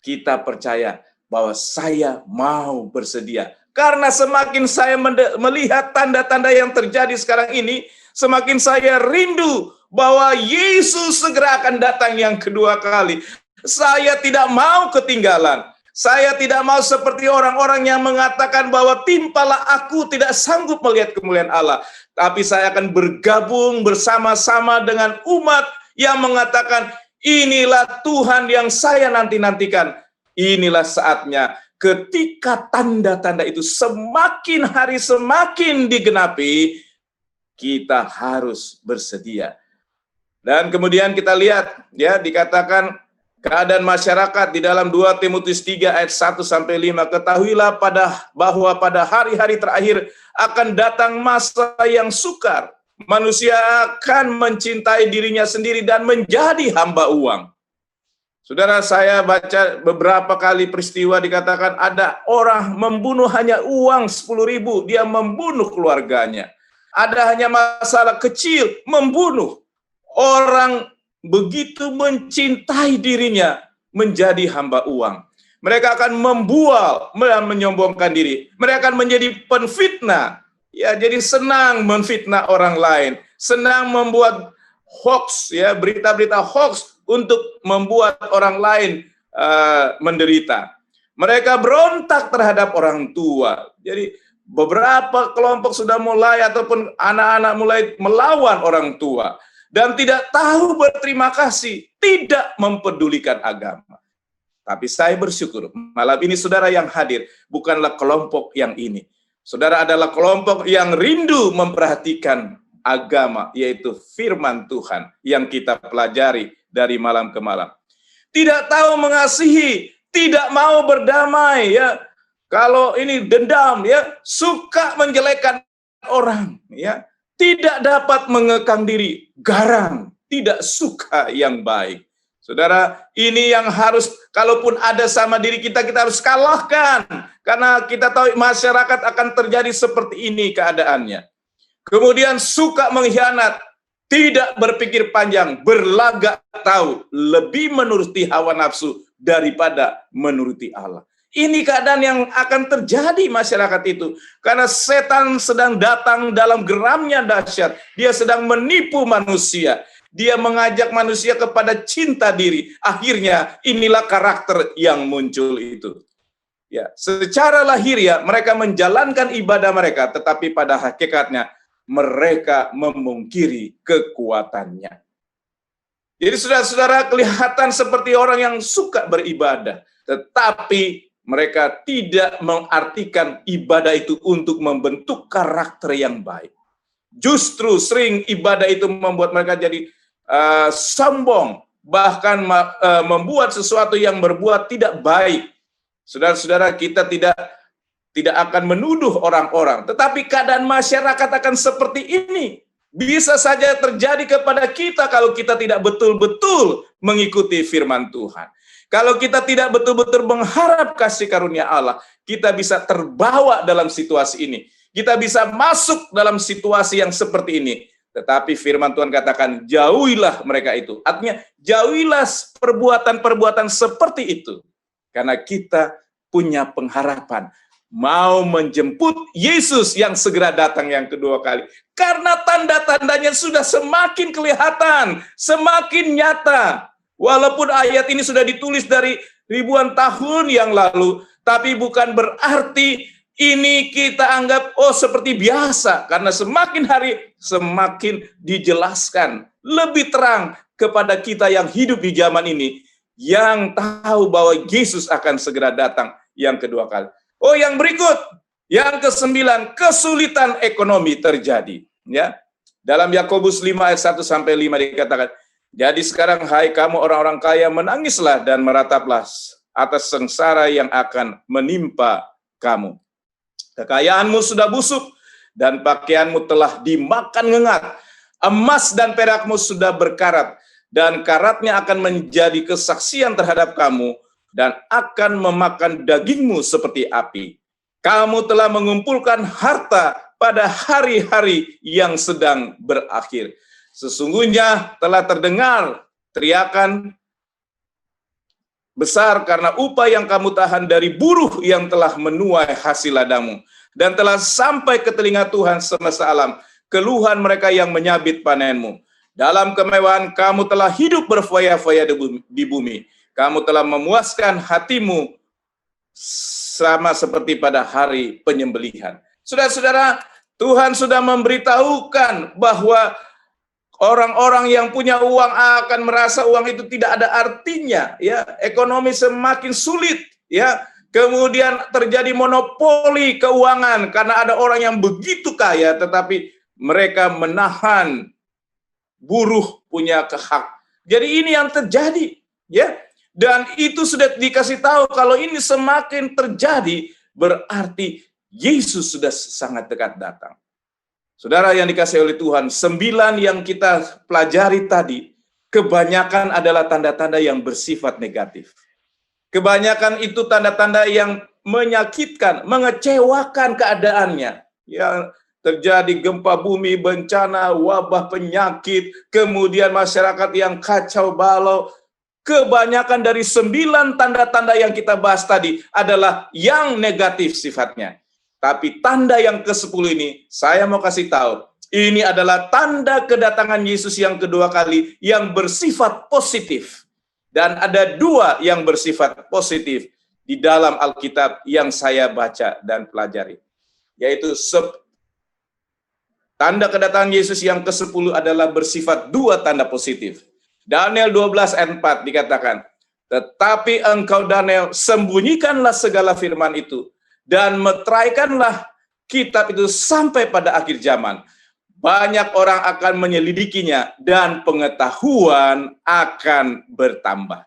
kita percaya bahwa saya mau bersedia. Karena semakin saya melihat tanda-tanda yang terjadi sekarang ini, semakin saya rindu bahwa Yesus segera akan datang yang kedua kali. Saya tidak mau ketinggalan. Saya tidak mau seperti orang-orang yang mengatakan bahwa timpalah aku tidak sanggup melihat kemuliaan Allah. Tapi saya akan bergabung bersama-sama dengan umat yang mengatakan, inilah Tuhan yang saya nanti-nantikan. Inilah saatnya ketika tanda-tanda itu semakin hari semakin digenapi, kita harus bersedia. Dan kemudian kita lihat, ya, dikatakan keadaan masyarakat di dalam 2 Timotius 3 ayat 1 sampai 5, ketahuilah bahwa pada hari-hari terakhir akan datang masa yang sukar. Manusia akan mencintai dirinya sendiri dan menjadi hamba uang. Saudara, saya baca beberapa kali peristiwa dikatakan ada orang membunuh hanya uang 10.000, dia membunuh keluarganya. Ada hanya masalah kecil, membunuh. Orang begitu mencintai dirinya menjadi hamba uang. Mereka akan membual dan menyombongkan diri. Mereka akan menjadi penfitnah. Ya, jadi senang menfitnah orang lain, senang membuat hoax, ya, berita-berita hoax untuk membuat orang lain menderita. Mereka berontak terhadap orang tua. Jadi beberapa kelompok sudah mulai ataupun anak-anak mulai melawan orang tua dan tidak tahu berterima kasih, tidak mempedulikan agama. Tapi saya bersyukur malam ini saudara yang hadir bukanlah kelompok yang ini. Saudara adalah kelompok yang rindu memperhatikan agama, yaitu firman Tuhan yang kita pelajari dari malam ke malam. Tidak tahu mengasihi, tidak mau berdamai, ya. Kalau ini dendam, ya, suka menjelekkan orang, ya. Tidak dapat mengekang diri, garang, tidak suka yang baik. Saudara, ini yang harus, kalaupun ada sama diri kita, kita harus kalahkan. Karena kita tahu masyarakat akan terjadi seperti ini keadaannya. Kemudian suka mengkhianat, tidak berpikir panjang, berlagak tahu, lebih menuruti hawa nafsu daripada menuruti Allah. Ini keadaan yang akan terjadi masyarakat itu. Karena setan sedang datang dalam geramnya dahsyat. Dia sedang menipu manusia. Dia mengajak manusia kepada cinta diri. Akhirnya inilah karakter yang muncul itu. Ya, secara lahiriah mereka menjalankan ibadah mereka, tetapi pada hakikatnya mereka memungkiri kekuatannya. Jadi saudara-saudara kelihatan seperti orang yang suka beribadah, tetapi mereka tidak mengartikan ibadah itu untuk membentuk karakter yang baik. Justru sering ibadah itu membuat mereka jadi sombong, bahkan membuat sesuatu yang berbuat tidak baik. Saudara-saudara, kita tidak akan menuduh orang-orang, tetapi keadaan masyarakat akan seperti ini. Bisa saja terjadi kepada kita kalau kita tidak betul-betul mengikuti firman Tuhan. Kalau kita tidak betul-betul mengharap kasih karunia Allah, kita bisa terbawa dalam situasi ini. Kita bisa masuk dalam situasi yang seperti ini. Tetapi firman Tuhan katakan, jauhilah mereka itu. Artinya, jauhilah perbuatan-perbuatan seperti itu. Karena kita punya pengharapan. Mau menjemput Yesus yang segera datang yang kedua kali. Karena tanda-tandanya sudah semakin kelihatan, semakin nyata. Walaupun ayat ini sudah ditulis dari ribuan tahun yang lalu, tapi bukan berarti ini kita anggap seperti biasa, karena semakin hari semakin dijelaskan lebih terang kepada kita yang hidup di zaman ini, yang tahu bahwa Yesus akan segera datang yang kedua kali. Yang berikut, yang ke-9, kesulitan ekonomi terjadi. Ya, dalam Yakobus 5 ayat 1 sampai 5 dikatakan, jadi sekarang hai kamu orang-orang kaya, menangislah dan merataplah atas sengsara yang akan menimpa kamu. Kekayaanmu sudah busuk, dan pakaianmu telah dimakan ngengat. Emas dan perakmu sudah berkarat, dan karatnya akan menjadi kesaksian terhadap kamu, dan akan memakan dagingmu seperti api. Kamu telah mengumpulkan harta pada hari-hari yang sedang berakhir. Sesungguhnya telah terdengar teriakan besar karena upah yang kamu tahan dari buruh yang telah menuai hasil ladangmu, dan telah sampai ke telinga Tuhan semesta alam keluhan mereka yang menyabit panenmu. Dalam kemewahan kamu telah hidup berfoya-foya di bumi. Kamu telah memuaskan hatimu sama seperti pada hari penyembelihan. Saudara-saudara, Tuhan sudah memberitahukan bahwa orang-orang yang punya uang akan merasa uang itu tidak ada artinya, ya. Ekonomi semakin sulit, ya. Kemudian terjadi monopoli keuangan karena ada orang yang begitu kaya tetapi mereka menahan buruh punya hak. Jadi ini yang terjadi, ya. Dan itu sudah dikasih tahu kalau ini semakin terjadi berarti Yesus sudah sangat dekat datang. Saudara yang dikasihi oleh Tuhan, 9 yang kita pelajari tadi, kebanyakan adalah tanda-tanda yang bersifat negatif. Kebanyakan itu tanda-tanda yang menyakitkan, mengecewakan keadaannya. Yang terjadi gempa bumi, bencana, wabah, penyakit, kemudian masyarakat yang kacau balau. Kebanyakan dari 9 tanda-tanda yang kita bahas tadi adalah yang negatif sifatnya. Tapi tanda yang ke-10 ini, saya mau kasih tahu, ini adalah tanda kedatangan Yesus yang kedua kali yang bersifat positif. Dan ada 2 yang bersifat positif di dalam Alkitab yang saya baca dan pelajari. Yaitu tanda kedatangan Yesus yang ke-10 adalah bersifat 2 tanda positif. Daniel 12 ayat 4 dikatakan, tetapi engkau Daniel sembunyikanlah segala firman itu dan meteraikanlah kitab itu sampai pada akhir zaman. Banyak orang akan menyelidikinya dan pengetahuan akan bertambah.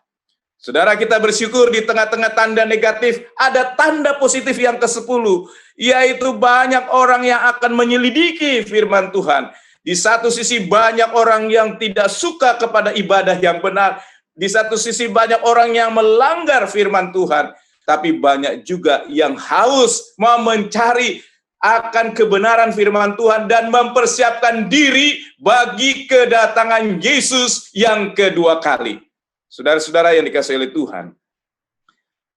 Saudara, kita bersyukur di tengah-tengah tanda negatif ada tanda positif yang ke-10, yaitu banyak orang yang akan menyelidiki firman Tuhan. Di satu sisi banyak orang yang tidak suka kepada ibadah yang benar. Di satu sisi banyak orang yang melanggar firman Tuhan. Tapi banyak juga yang haus mau mencari akan kebenaran firman Tuhan dan mempersiapkan diri bagi kedatangan Yesus yang kedua kali. Saudara-saudara yang dikasihi oleh Tuhan,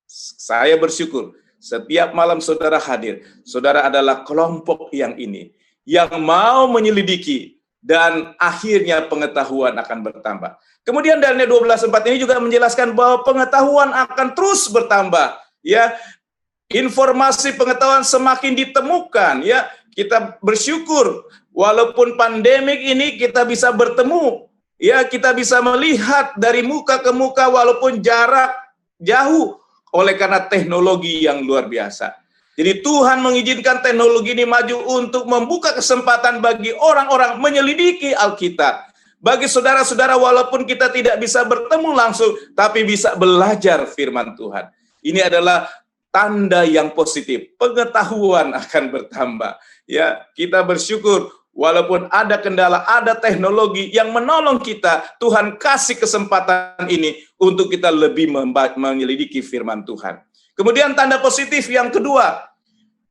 saya bersyukur setiap malam saudara hadir. Saudara adalah kelompok yang ini, yang mau menyelidiki dan akhirnya pengetahuan akan bertambah. Kemudian Daniel 12:4 ini juga menjelaskan bahwa pengetahuan akan terus bertambah, ya. Informasi pengetahuan semakin ditemukan, ya. Kita bersyukur walaupun pandemik ini kita bisa bertemu, ya, kita bisa melihat dari muka ke muka walaupun jarak jauh oleh karena teknologi yang luar biasa. Jadi Tuhan mengizinkan teknologi ini maju untuk membuka kesempatan bagi orang-orang menyelidiki Alkitab. Bagi saudara-saudara walaupun kita tidak bisa bertemu langsung, tapi bisa belajar firman Tuhan. Ini adalah tanda yang positif. Pengetahuan akan bertambah. Ya, kita bersyukur walaupun ada kendala, ada teknologi yang menolong kita, Tuhan kasih kesempatan ini untuk kita lebih menyelidiki firman Tuhan. Kemudian tanda positif yang kedua,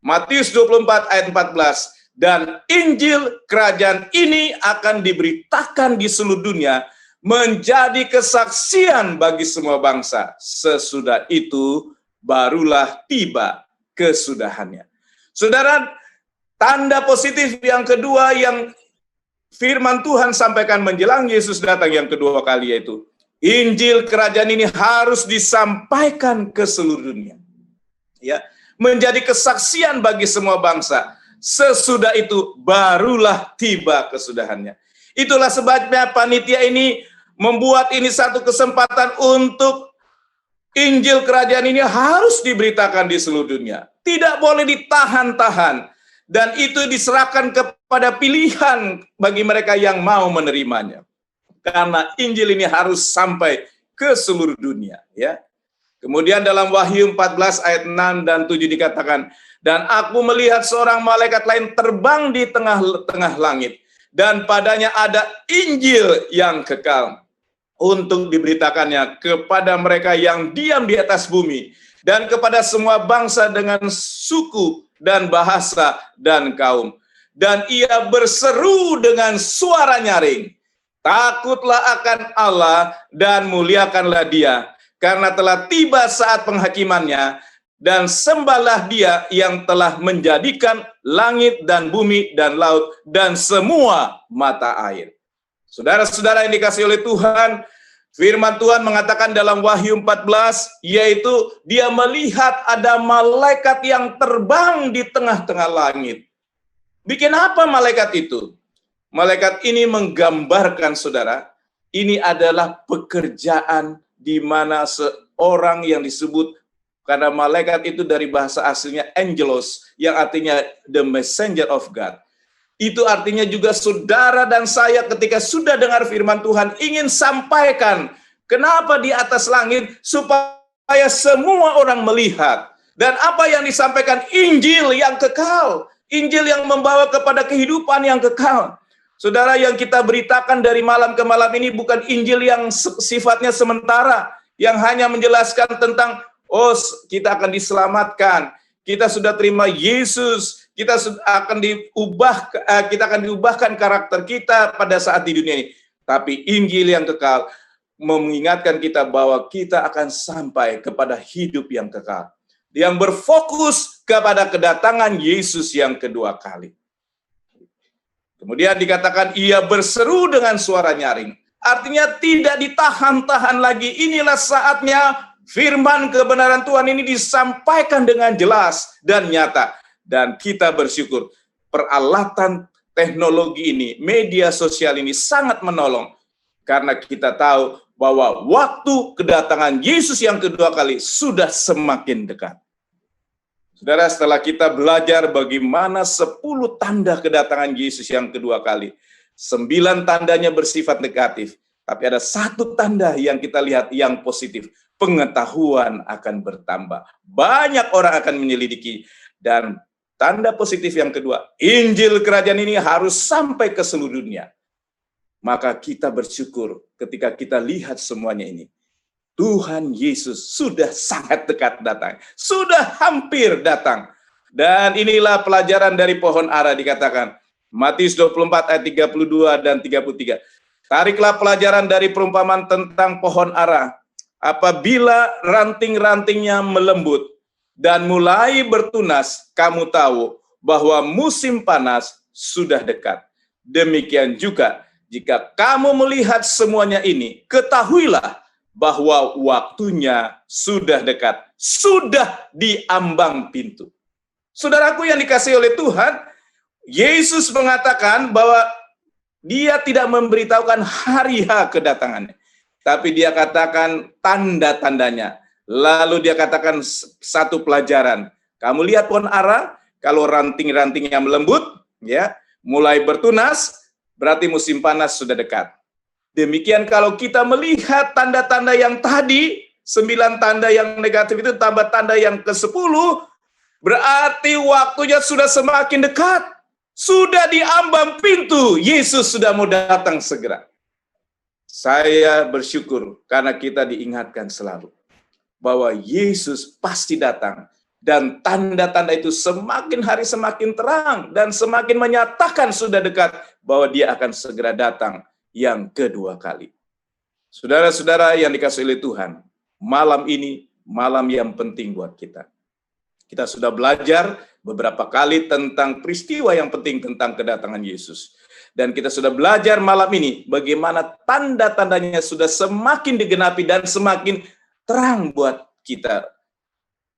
Matius 24 ayat 14, dan Injil kerajaan ini akan diberitakan di seluruh dunia, menjadi kesaksian bagi semua bangsa. Sesudah itu, barulah tiba kesudahannya. Saudara, tanda positif yang kedua yang firman Tuhan sampaikan menjelang Yesus datang yang kedua kali yaitu, Injil kerajaan ini harus disampaikan ke seluruh dunia. Ya, menjadi kesaksian bagi semua bangsa. Sesudah itu barulah tiba kesudahannya. Itulah sebabnya panitia ini membuat ini satu kesempatan untuk Injil kerajaan ini harus diberitakan di seluruh dunia. Tidak boleh ditahan-tahan. Dan itu diserahkan kepada pilihan bagi mereka yang mau menerimanya. Karena Injil ini harus sampai ke seluruh dunia, ya. Kemudian dalam Wahyu 14 ayat 6 dan 7 dikatakan, dan aku melihat seorang malaikat lain terbang di tengah-tengah langit, dan padanya ada Injil yang kekal untuk diberitakannya kepada mereka yang diam di atas bumi, dan kepada semua bangsa dengan suku dan bahasa dan kaum. Dan ia berseru dengan suara nyaring, takutlah akan Allah dan muliakanlah Dia, karena telah tiba saat penghakimannya, dan sembahlah Dia yang telah menjadikan langit dan bumi dan laut dan semua mata air. Saudara-saudara yang dikasihi oleh Tuhan, Firman Tuhan mengatakan dalam Wahyu 14, yaitu dia melihat ada malaikat yang terbang di tengah-tengah langit. Bikin apa malaikat itu? Malaikat ini menggambarkan, saudara, ini adalah pekerjaan di mana seorang yang disebut, karena malaikat itu dari bahasa aslinya angelos, yang artinya the messenger of God. Itu artinya juga saudara dan saya ketika sudah dengar firman Tuhan ingin sampaikan. Kenapa di atas langit? Supaya semua orang melihat. Dan apa yang disampaikan? Injil yang kekal. Injil yang membawa kepada kehidupan yang kekal. Saudara, yang kita beritakan dari malam ke malam ini bukan Injil yang sifatnya sementara. Yang hanya menjelaskan tentang, oh kita akan diselamatkan. Kita sudah terima Yesus. Kita akan diubahkan karakter kita pada saat di dunia ini. Tapi Injil yang kekal mengingatkan kita bahwa kita akan sampai kepada hidup yang kekal. Yang berfokus kepada kedatangan Yesus yang kedua kali. Kemudian dikatakan ia berseru dengan suara nyaring. Artinya tidak ditahan-tahan lagi. Inilah saatnya firman kebenaran Tuhan ini disampaikan dengan jelas dan nyata. Dan kita bersyukur peralatan teknologi ini, media sosial ini sangat menolong. Karena kita tahu bahwa waktu kedatangan Yesus yang kedua kali sudah semakin dekat. Saudara, setelah kita belajar bagaimana 10 tanda kedatangan Yesus yang kedua kali, 9 tandanya bersifat negatif, tapi ada 1 tanda yang kita lihat yang positif. Pengetahuan akan bertambah. Banyak orang akan menyelidiki. Dan tanda positif yang kedua, Injil kerajaan ini harus sampai ke seluruh dunia. Maka kita bersyukur ketika kita lihat semuanya ini. Tuhan Yesus sudah sangat dekat datang. Sudah hampir datang. Dan inilah pelajaran dari pohon ara dikatakan. Matius 24 ayat 32 dan 33. Tariklah pelajaran dari perumpamaan tentang pohon ara. Apabila ranting-rantingnya melembut dan mulai bertunas, kamu tahu bahwa musim panas sudah dekat. Demikian juga, jika kamu melihat semuanya ini, ketahuilah bahwa waktunya sudah dekat. Sudah di ambang pintu. Saudaraku yang dikasihi oleh Tuhan, Yesus mengatakan bahwa dia tidak memberitahukan hari H kedatangannya. Tapi dia katakan tanda-tandanya. Lalu dia katakan satu pelajaran. Kamu lihat pohon ara, kalau ranting-rantingnya melembut, ya, mulai bertunas, berarti musim panas sudah dekat. Demikian kalau kita melihat tanda-tanda yang tadi, 9 tanda yang negatif itu tambah tanda yang ke-10, berarti waktunya sudah semakin dekat. Sudah di ambang pintu, Yesus sudah mau datang segera. Saya bersyukur karena kita diingatkan selalu bahwa Yesus pasti datang. Dan tanda-tanda itu semakin hari semakin terang dan semakin menyatakan sudah dekat bahwa dia akan segera datang yang kedua kali. Saudara-saudara yang dikasihi oleh Tuhan, malam ini malam yang penting buat kita. Kita sudah belajar beberapa kali tentang peristiwa yang penting tentang kedatangan Yesus. Dan kita sudah belajar malam ini bagaimana tanda-tandanya sudah semakin digenapi dan semakin terang buat kita.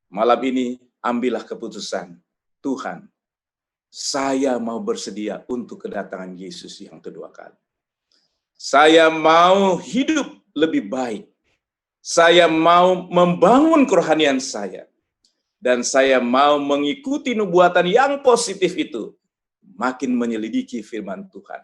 Malam ini ambillah keputusan. Tuhan, saya mau bersedia untuk kedatangan Yesus yang kedua kali. Saya mau hidup lebih baik. Saya mau membangun kerohanian saya. Dan saya mau mengikuti nubuatan yang positif itu. Makin menyelidiki firman Tuhan.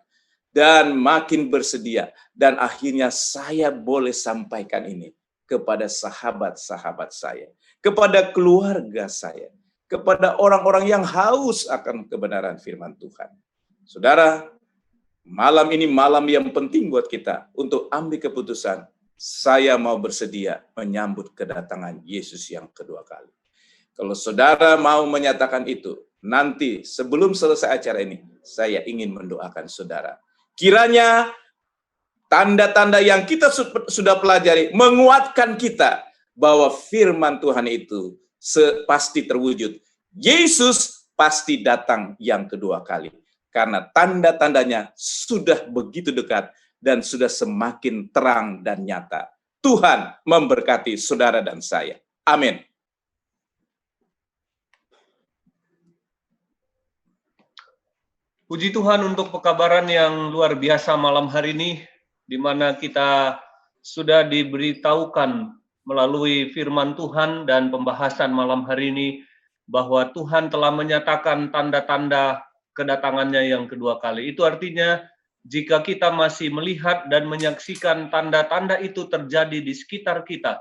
Dan makin bersedia. Dan akhirnya saya boleh sampaikan ini kepada sahabat-sahabat saya. Kepada keluarga saya. Kepada orang-orang yang haus akan kebenaran firman Tuhan. Saudara, malam ini malam yang penting buat kita untuk ambil keputusan. Saya mau bersedia menyambut kedatangan Yesus yang kedua kali. Kalau saudara mau menyatakan itu, nanti sebelum selesai acara ini, saya ingin mendoakan saudara. Kiranya tanda-tanda yang kita sudah pelajari menguatkan kita bahwa firman Tuhan itu pasti terwujud. Yesus pasti datang yang kedua kali. Karena tanda-tandanya sudah begitu dekat dan sudah semakin terang dan nyata. Tuhan memberkati saudara dan saya. Amin. Puji Tuhan untuk pekabaran yang luar biasa malam hari ini, di mana kita sudah diberitahukan melalui firman Tuhan dan pembahasan malam hari ini, bahwa Tuhan telah menyatakan tanda-tanda kedatangannya yang kedua kali. Itu artinya, jika kita masih melihat dan menyaksikan tanda-tanda itu terjadi di sekitar kita,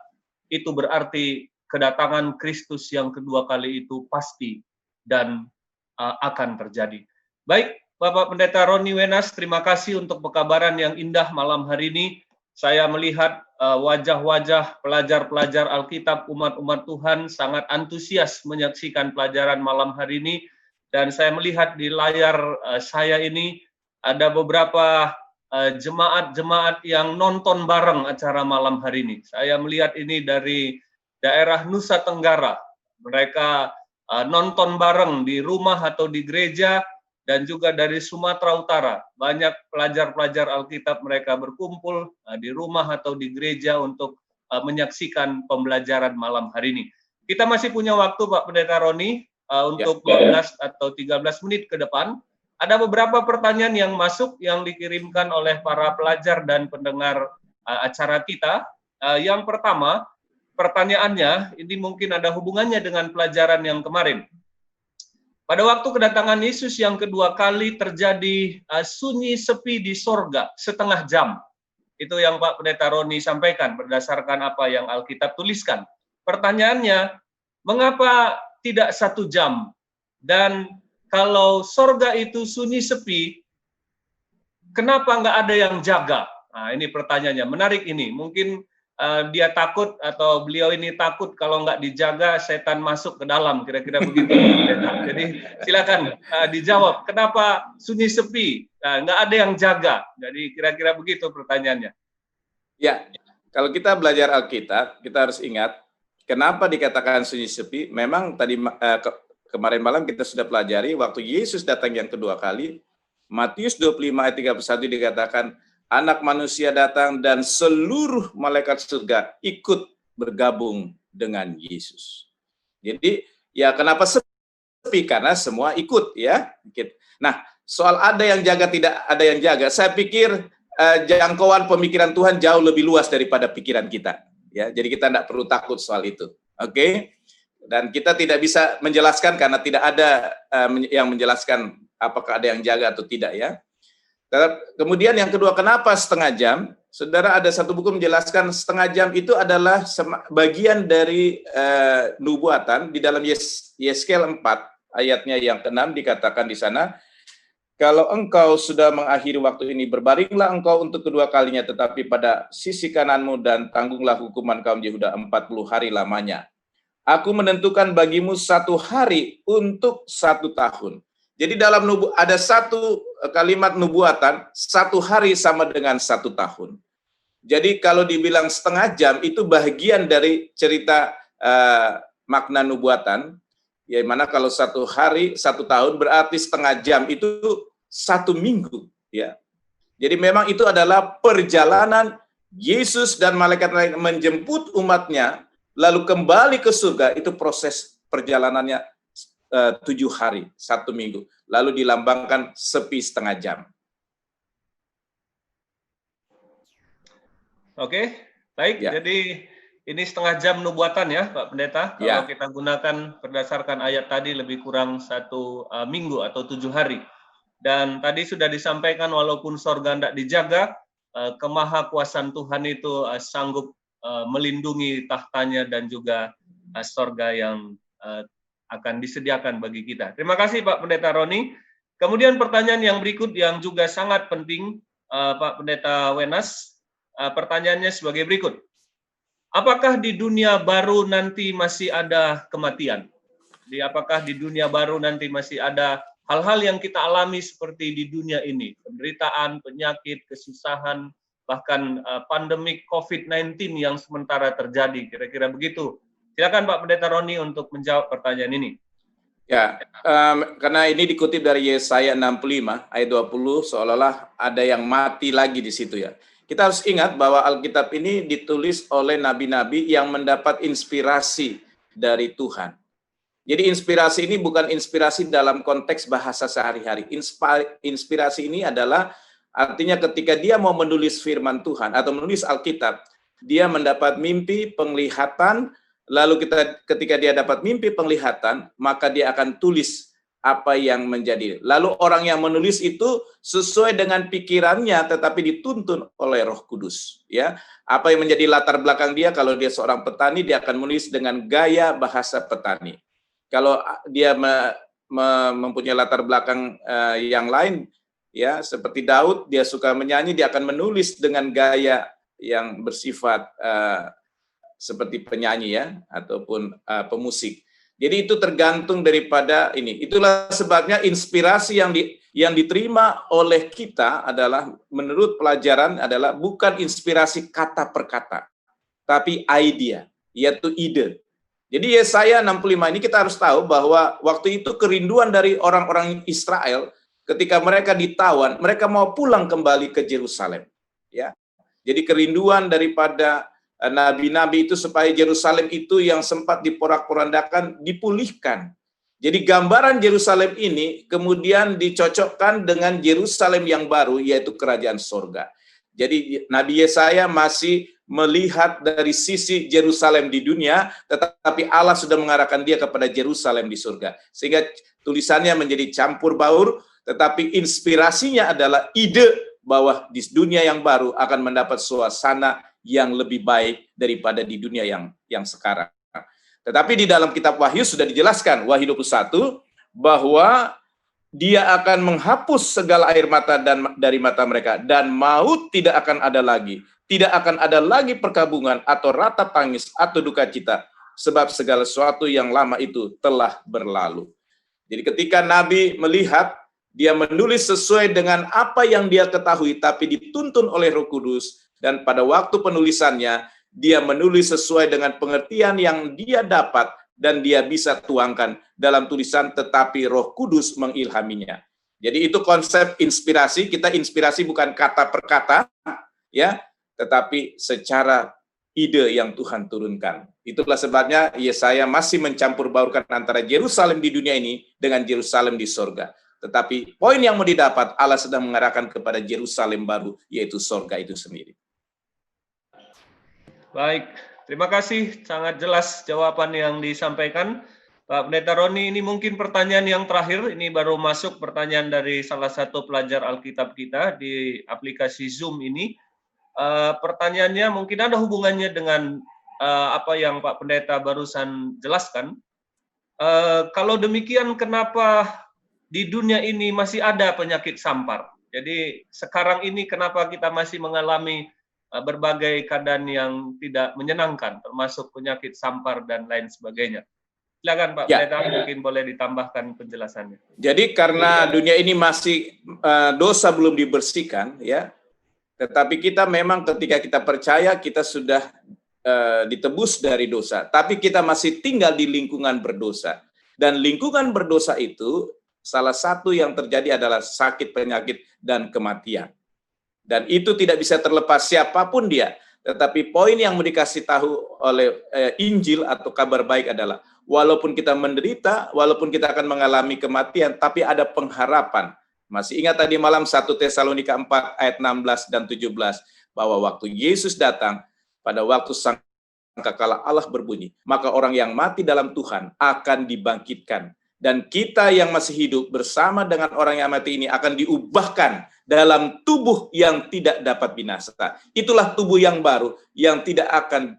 itu berarti kedatangan Kristus yang kedua kali itu pasti dan akan terjadi. Baik, Bapak Pendeta Roni Wenas, terima kasih untuk pekabaran yang indah malam hari ini. Saya melihat wajah-wajah pelajar-pelajar Alkitab, umat-umat Tuhan sangat antusias menyaksikan pelajaran malam hari ini. Dan saya melihat di layar saya ini ada beberapa jemaat-jemaat yang nonton bareng acara malam hari ini. Saya melihat ini dari daerah Nusa Tenggara. Mereka nonton bareng di rumah atau di gereja, dan juga dari Sumatera Utara. Banyak pelajar-pelajar Alkitab mereka berkumpul di rumah atau di gereja untuk menyaksikan pembelajaran malam hari ini. Kita masih punya waktu, Pak Pendeta Roni, untuk 12 atau 13 menit ke depan. Ada beberapa pertanyaan yang masuk yang dikirimkan oleh para pelajar dan pendengar acara kita. Yang pertama, pertanyaannya ini mungkin ada hubungannya dengan pelajaran yang kemarin. Pada waktu kedatangan Yesus yang kedua kali terjadi sunyi sepi di sorga setengah jam. Itu yang Pak Pendeta Roni sampaikan berdasarkan apa yang Alkitab tuliskan. Pertanyaannya, mengapa tidak 1 jam? Dan kalau sorga itu sunyi sepi, kenapa nggak ada yang jaga? Nah, ini pertanyaannya. Menarik ini. Mungkin dia takut atau beliau ini takut kalau nggak dijaga setan masuk ke dalam, kira-kira begitu. Jadi silakan dijawab. Kenapa sunyi sepi? Nggak ada yang jaga. Jadi kira-kira begitu pertanyaannya. Ya, kalau kita belajar Alkitab, kita harus ingat kenapa dikatakan sunyi sepi. Memang tadi kemarin malam kita sudah pelajari waktu Yesus datang yang kedua kali, Matius 25 ayat 31 dikatakan, Anak manusia datang dan seluruh malaikat surga ikut bergabung dengan Yesus. Jadi ya kenapa sepi? Karena semua ikut ya. Nah, soal ada yang jaga tidak ada yang jaga, saya pikir jangkauan pemikiran Tuhan jauh lebih luas daripada pikiran kita. Ya, jadi kita tidak perlu takut soal itu. Oke? Dan kita tidak bisa menjelaskan karena tidak ada yang menjelaskan apakah ada yang jaga atau tidak ya. Kemudian yang kedua, kenapa setengah jam? Saudara, ada satu buku menjelaskan setengah jam itu adalah bagian dari nubuatan. Di dalam Yeskel 4 ayatnya yang ke-6 dikatakan di sana, kalau engkau sudah mengakhiri waktu ini, berbaringlah engkau untuk kedua kalinya, tetapi pada sisi kananmu dan tanggunglah hukuman kaum Yehuda 40 hari lamanya. Aku menentukan bagimu 1 hari untuk 1 tahun. Jadi dalam ada satu kalimat nubuatan, 1 hari sama dengan 1 tahun. Jadi kalau dibilang setengah jam, itu bagian dari cerita makna nubuatan, ya mana kalau 1 hari, 1 tahun, berarti setengah jam itu 1 minggu. Ya. Jadi memang itu adalah perjalanan Yesus dan malaikat menjemput umatnya, lalu kembali ke surga, itu proses perjalanannya 7 hari, 1 minggu. Lalu dilambangkan sepi setengah jam. Oke, baik. Ya. Jadi ini setengah jam nubuatan ya, Pak Pendeta. Kalau kita gunakan berdasarkan ayat tadi lebih kurang 1 minggu atau 7 hari. Dan tadi sudah disampaikan walaupun sorga tidak dijaga, kemahakuasaan Tuhan itu sanggup melindungi tahtanya dan juga sorga yang akan disediakan bagi kita. Terima kasih Pak Pendeta Roni. Kemudian pertanyaan yang berikut yang juga sangat penting, Pak Pendeta Wenas. Pertanyaannya sebagai berikut. Apakah di dunia baru nanti masih ada kematian? Apakah di dunia baru nanti masih ada hal-hal yang kita alami seperti di dunia ini? Penderitaan, penyakit, kesusahan, bahkan pandemik COVID-19 yang sementara terjadi. Kira-kira begitu. Silakan Pak Pendeta Roni untuk menjawab pertanyaan ini. Ya, karena ini dikutip dari Yesaya 65 ayat 20, seolah-olah ada yang mati lagi di situ ya. Kita harus ingat bahwa Alkitab ini ditulis oleh nabi-nabi yang mendapat inspirasi dari Tuhan. Jadi inspirasi ini bukan inspirasi dalam konteks bahasa sehari-hari. Inspirasi ini adalah artinya ketika dia mau menulis firman Tuhan atau menulis Alkitab, dia mendapat mimpi, penglihatan, lalu ketika dia dapat mimpi, penglihatan, maka dia akan tulis apa yang menjadi. Lalu orang yang menulis itu sesuai dengan pikirannya, tetapi dituntun oleh Roh Kudus. Ya, apa yang menjadi latar belakang dia? Kalau dia seorang petani, dia akan menulis dengan gaya bahasa petani. Kalau dia mempunyai latar belakang yang lain, ya seperti Daud, dia suka menyanyi, dia akan menulis dengan gaya yang bersifat seperti penyanyi ya, ataupun pemusik. Jadi itu tergantung daripada ini. Itulah sebabnya inspirasi yang diterima oleh kita adalah, menurut pelajaran, adalah bukan inspirasi kata per kata, tapi idea, yaitu ide. Jadi Yesaya 65 ini kita harus tahu bahwa waktu itu kerinduan dari orang-orang Israel ketika mereka ditawan, mereka mau pulang kembali ke Yerusalem. Ya, jadi kerinduan daripada nabi-nabi itu supaya Yerusalem itu yang sempat diporak-porandakan dipulihkan. Jadi gambaran Yerusalem ini kemudian dicocokkan dengan Yerusalem yang baru, yaitu kerajaan sorga. Jadi Nabi Yesaya masih melihat dari sisi Yerusalem di dunia, tetapi Allah sudah mengarahkan dia kepada Yerusalem di surga. Sehingga tulisannya menjadi campur baur, tetapi inspirasinya adalah ide bahwa di dunia yang baru akan mendapat suasana yang lebih baik daripada di dunia yang sekarang. Tetapi di dalam kitab Wahyu sudah dijelaskan, Wahyu 21, bahwa dia akan menghapus segala air mata dari mata mereka, dan maut tidak akan ada lagi. Tidak akan ada lagi perkabungan atau ratap tangis atau duka cita, sebab segala sesuatu yang lama itu telah berlalu. Jadi ketika Nabi melihat, dia menulis sesuai dengan apa yang dia ketahui, tapi dituntun oleh Roh Kudus, dan pada waktu penulisannya, dia menulis sesuai dengan pengertian yang dia dapat, dan dia bisa tuangkan dalam tulisan, tetapi Roh Kudus mengilhaminya. Jadi itu konsep inspirasi. Kita inspirasi bukan kata per kata, ya, tetapi secara ide yang Tuhan turunkan. Itulah sebabnya Yesaya masih mencampur baurkan antara Yerusalem di dunia ini dengan Yerusalem di sorga. Tetapi poin yang mau didapat, Allah sedang mengarahkan kepada Yerusalem baru, yaitu sorga itu sendiri. Baik, terima kasih. Sangat jelas jawaban yang disampaikan Pak Pendeta Roni. Ini mungkin pertanyaan yang terakhir. Ini baru masuk pertanyaan dari salah satu pelajar Alkitab kita di aplikasi Zoom ini. Pertanyaannya mungkin ada hubungannya dengan apa yang Pak Pendeta barusan jelaskan. Kalau demikian, kenapa di dunia ini masih ada penyakit sampar? Jadi sekarang ini kenapa kita masih mengalami berbagai keadaan yang tidak menyenangkan, termasuk penyakit sampar dan lain sebagainya? Silakan Pak Pendeta, mungkin boleh ditambahkan penjelasannya. Jadi karena dunia ini masih dosa belum dibersihkan, ya. Tetapi kita memang ketika kita percaya kita sudah ditebus dari dosa, tapi kita masih tinggal di lingkungan berdosa. Dan lingkungan berdosa itu salah satu yang terjadi adalah sakit, penyakit, dan kematian. Dan itu tidak bisa terlepas siapapun dia. Tetapi poin yang mau dikasih tahu oleh Injil atau kabar baik adalah, walaupun kita menderita, walaupun kita akan mengalami kematian, tapi ada pengharapan. Masih ingat tadi malam 1 Tesalonika 4 ayat 16 dan 17, bahwa waktu Yesus datang, pada waktu sangkakala Allah berbunyi, maka orang yang mati dalam Tuhan akan dibangkitkan. Dan kita yang masih hidup bersama dengan orang yang mati ini akan diubahkan dalam tubuh yang tidak dapat binasa. Itulah tubuh yang baru, yang tidak akan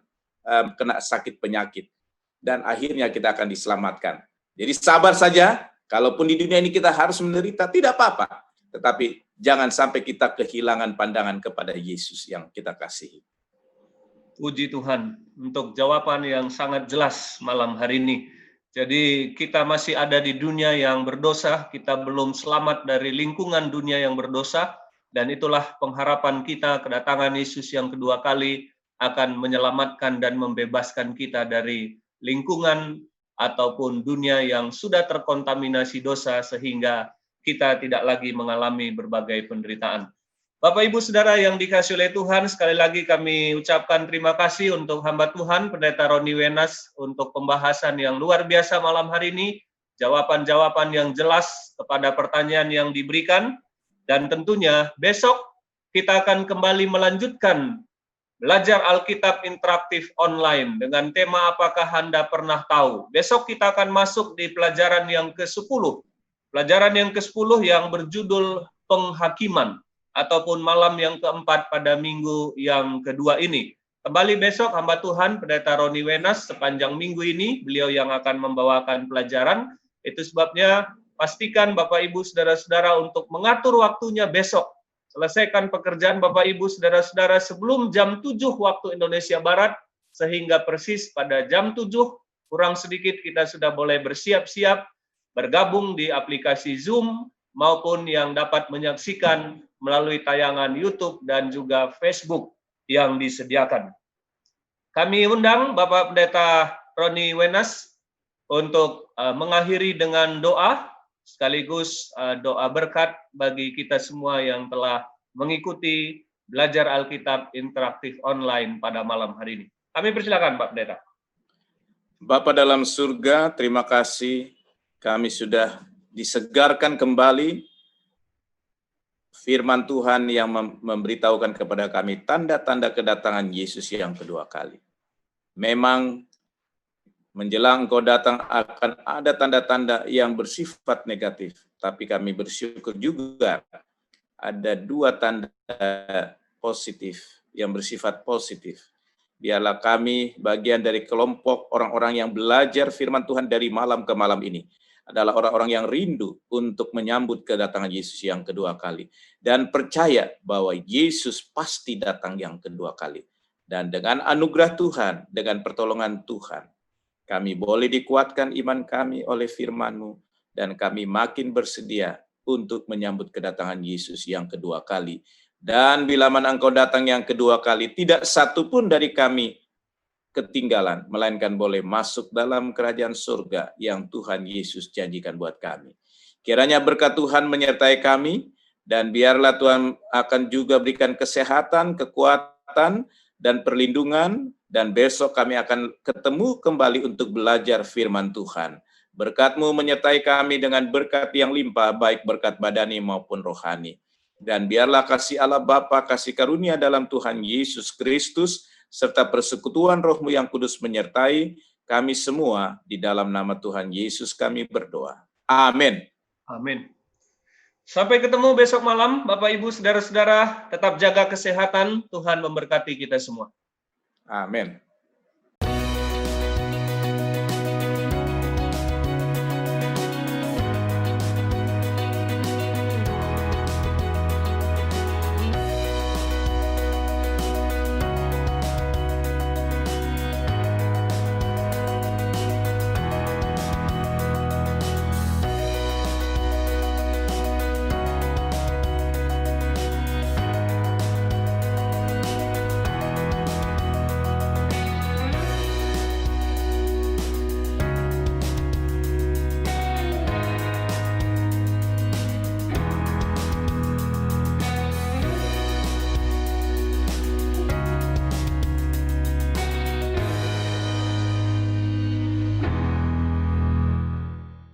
kena sakit penyakit. Dan akhirnya kita akan diselamatkan. Jadi sabar saja. Kalaupun di dunia ini kita harus menderita, tidak apa-apa. Tetapi jangan sampai kita kehilangan pandangan kepada Yesus yang kita kasihi. Puji Tuhan untuk jawaban yang sangat jelas malam hari ini. Jadi kita masih ada di dunia yang berdosa, kita belum selamat dari lingkungan dunia yang berdosa, dan itulah pengharapan kita, kedatangan Yesus yang kedua kali akan menyelamatkan dan membebaskan kita dari lingkungan ataupun dunia yang sudah terkontaminasi dosa sehingga kita tidak lagi mengalami berbagai penderitaan. Bapak Ibu Saudara yang dikasihi oleh Tuhan, sekali lagi kami ucapkan terima kasih untuk hamba Tuhan Pendeta Roni Wenas untuk pembahasan yang luar biasa malam hari ini, jawaban-jawaban yang jelas kepada pertanyaan yang diberikan, dan tentunya besok kita akan kembali melanjutkan belajar Alkitab interaktif online dengan tema Apakah Anda Pernah Tahu? Besok kita akan masuk di pelajaran yang ke-10. Pelajaran yang ke-10 yang berjudul Penghakiman, ataupun malam yang keempat pada minggu yang kedua ini. Kembali besok hamba Tuhan Pendeta Roni Wenas sepanjang minggu ini, beliau yang akan membawakan pelajaran. Itu sebabnya pastikan Bapak Ibu Saudara-saudara untuk mengatur waktunya besok. Selesaikan pekerjaan Bapak Ibu Saudara-saudara sebelum jam 7 waktu Indonesia Barat, sehingga persis pada jam 7 kurang sedikit kita sudah boleh bersiap-siap bergabung di aplikasi Zoom maupun yang dapat menyaksikan melalui tayangan YouTube dan juga Facebook yang disediakan. Kami undang Bapak Pendeta Roni Wenas untuk mengakhiri dengan doa, sekaligus doa berkat bagi kita semua yang telah mengikuti belajar Alkitab interaktif online pada malam hari ini. Kami persilakan Pak Pendeta. Bapa dalam surga, terima kasih kami sudah disegarkan kembali firman Tuhan yang memberitahukan kepada kami tanda-tanda kedatangan Yesus yang kedua kali. Memang menjelang Engkau datang akan ada tanda-tanda yang bersifat negatif, tapi kami bersyukur juga ada dua tanda positif yang bersifat positif. Biarlah kami bagian dari kelompok orang-orang yang belajar firman Tuhan dari malam ke malam ini adalah orang-orang yang rindu untuk menyambut kedatangan Yesus yang kedua kali. Dan percaya bahwa Yesus pasti datang yang kedua kali. Dan dengan anugerah Tuhan, dengan pertolongan Tuhan, kami boleh dikuatkan iman kami oleh firman-Mu, dan kami makin bersedia untuk menyambut kedatangan Yesus yang kedua kali. Dan bila mana Engkau datang yang kedua kali, tidak satu pun dari kami ketinggalan, melainkan boleh masuk dalam kerajaan surga yang Tuhan Yesus janjikan buat kami. Kiranya berkat Tuhan menyertai kami, dan biarlah Tuhan akan juga berikan kesehatan, kekuatan, dan perlindungan, dan besok kami akan ketemu kembali untuk belajar firman Tuhan. Berkat-Mu menyertai kami dengan berkat yang limpah, baik berkat badani maupun rohani. Dan biarlah kasih Allah Bapa, kasih karunia dalam Tuhan Yesus Kristus, serta persekutuan Roh-Mu yang kudus menyertai kami semua. Di dalam nama Tuhan Yesus kami berdoa. Amin. Amin. Sampai ketemu besok malam, Bapak Ibu Saudara-saudara, tetap jaga kesehatan, Tuhan memberkati kita semua. Amin.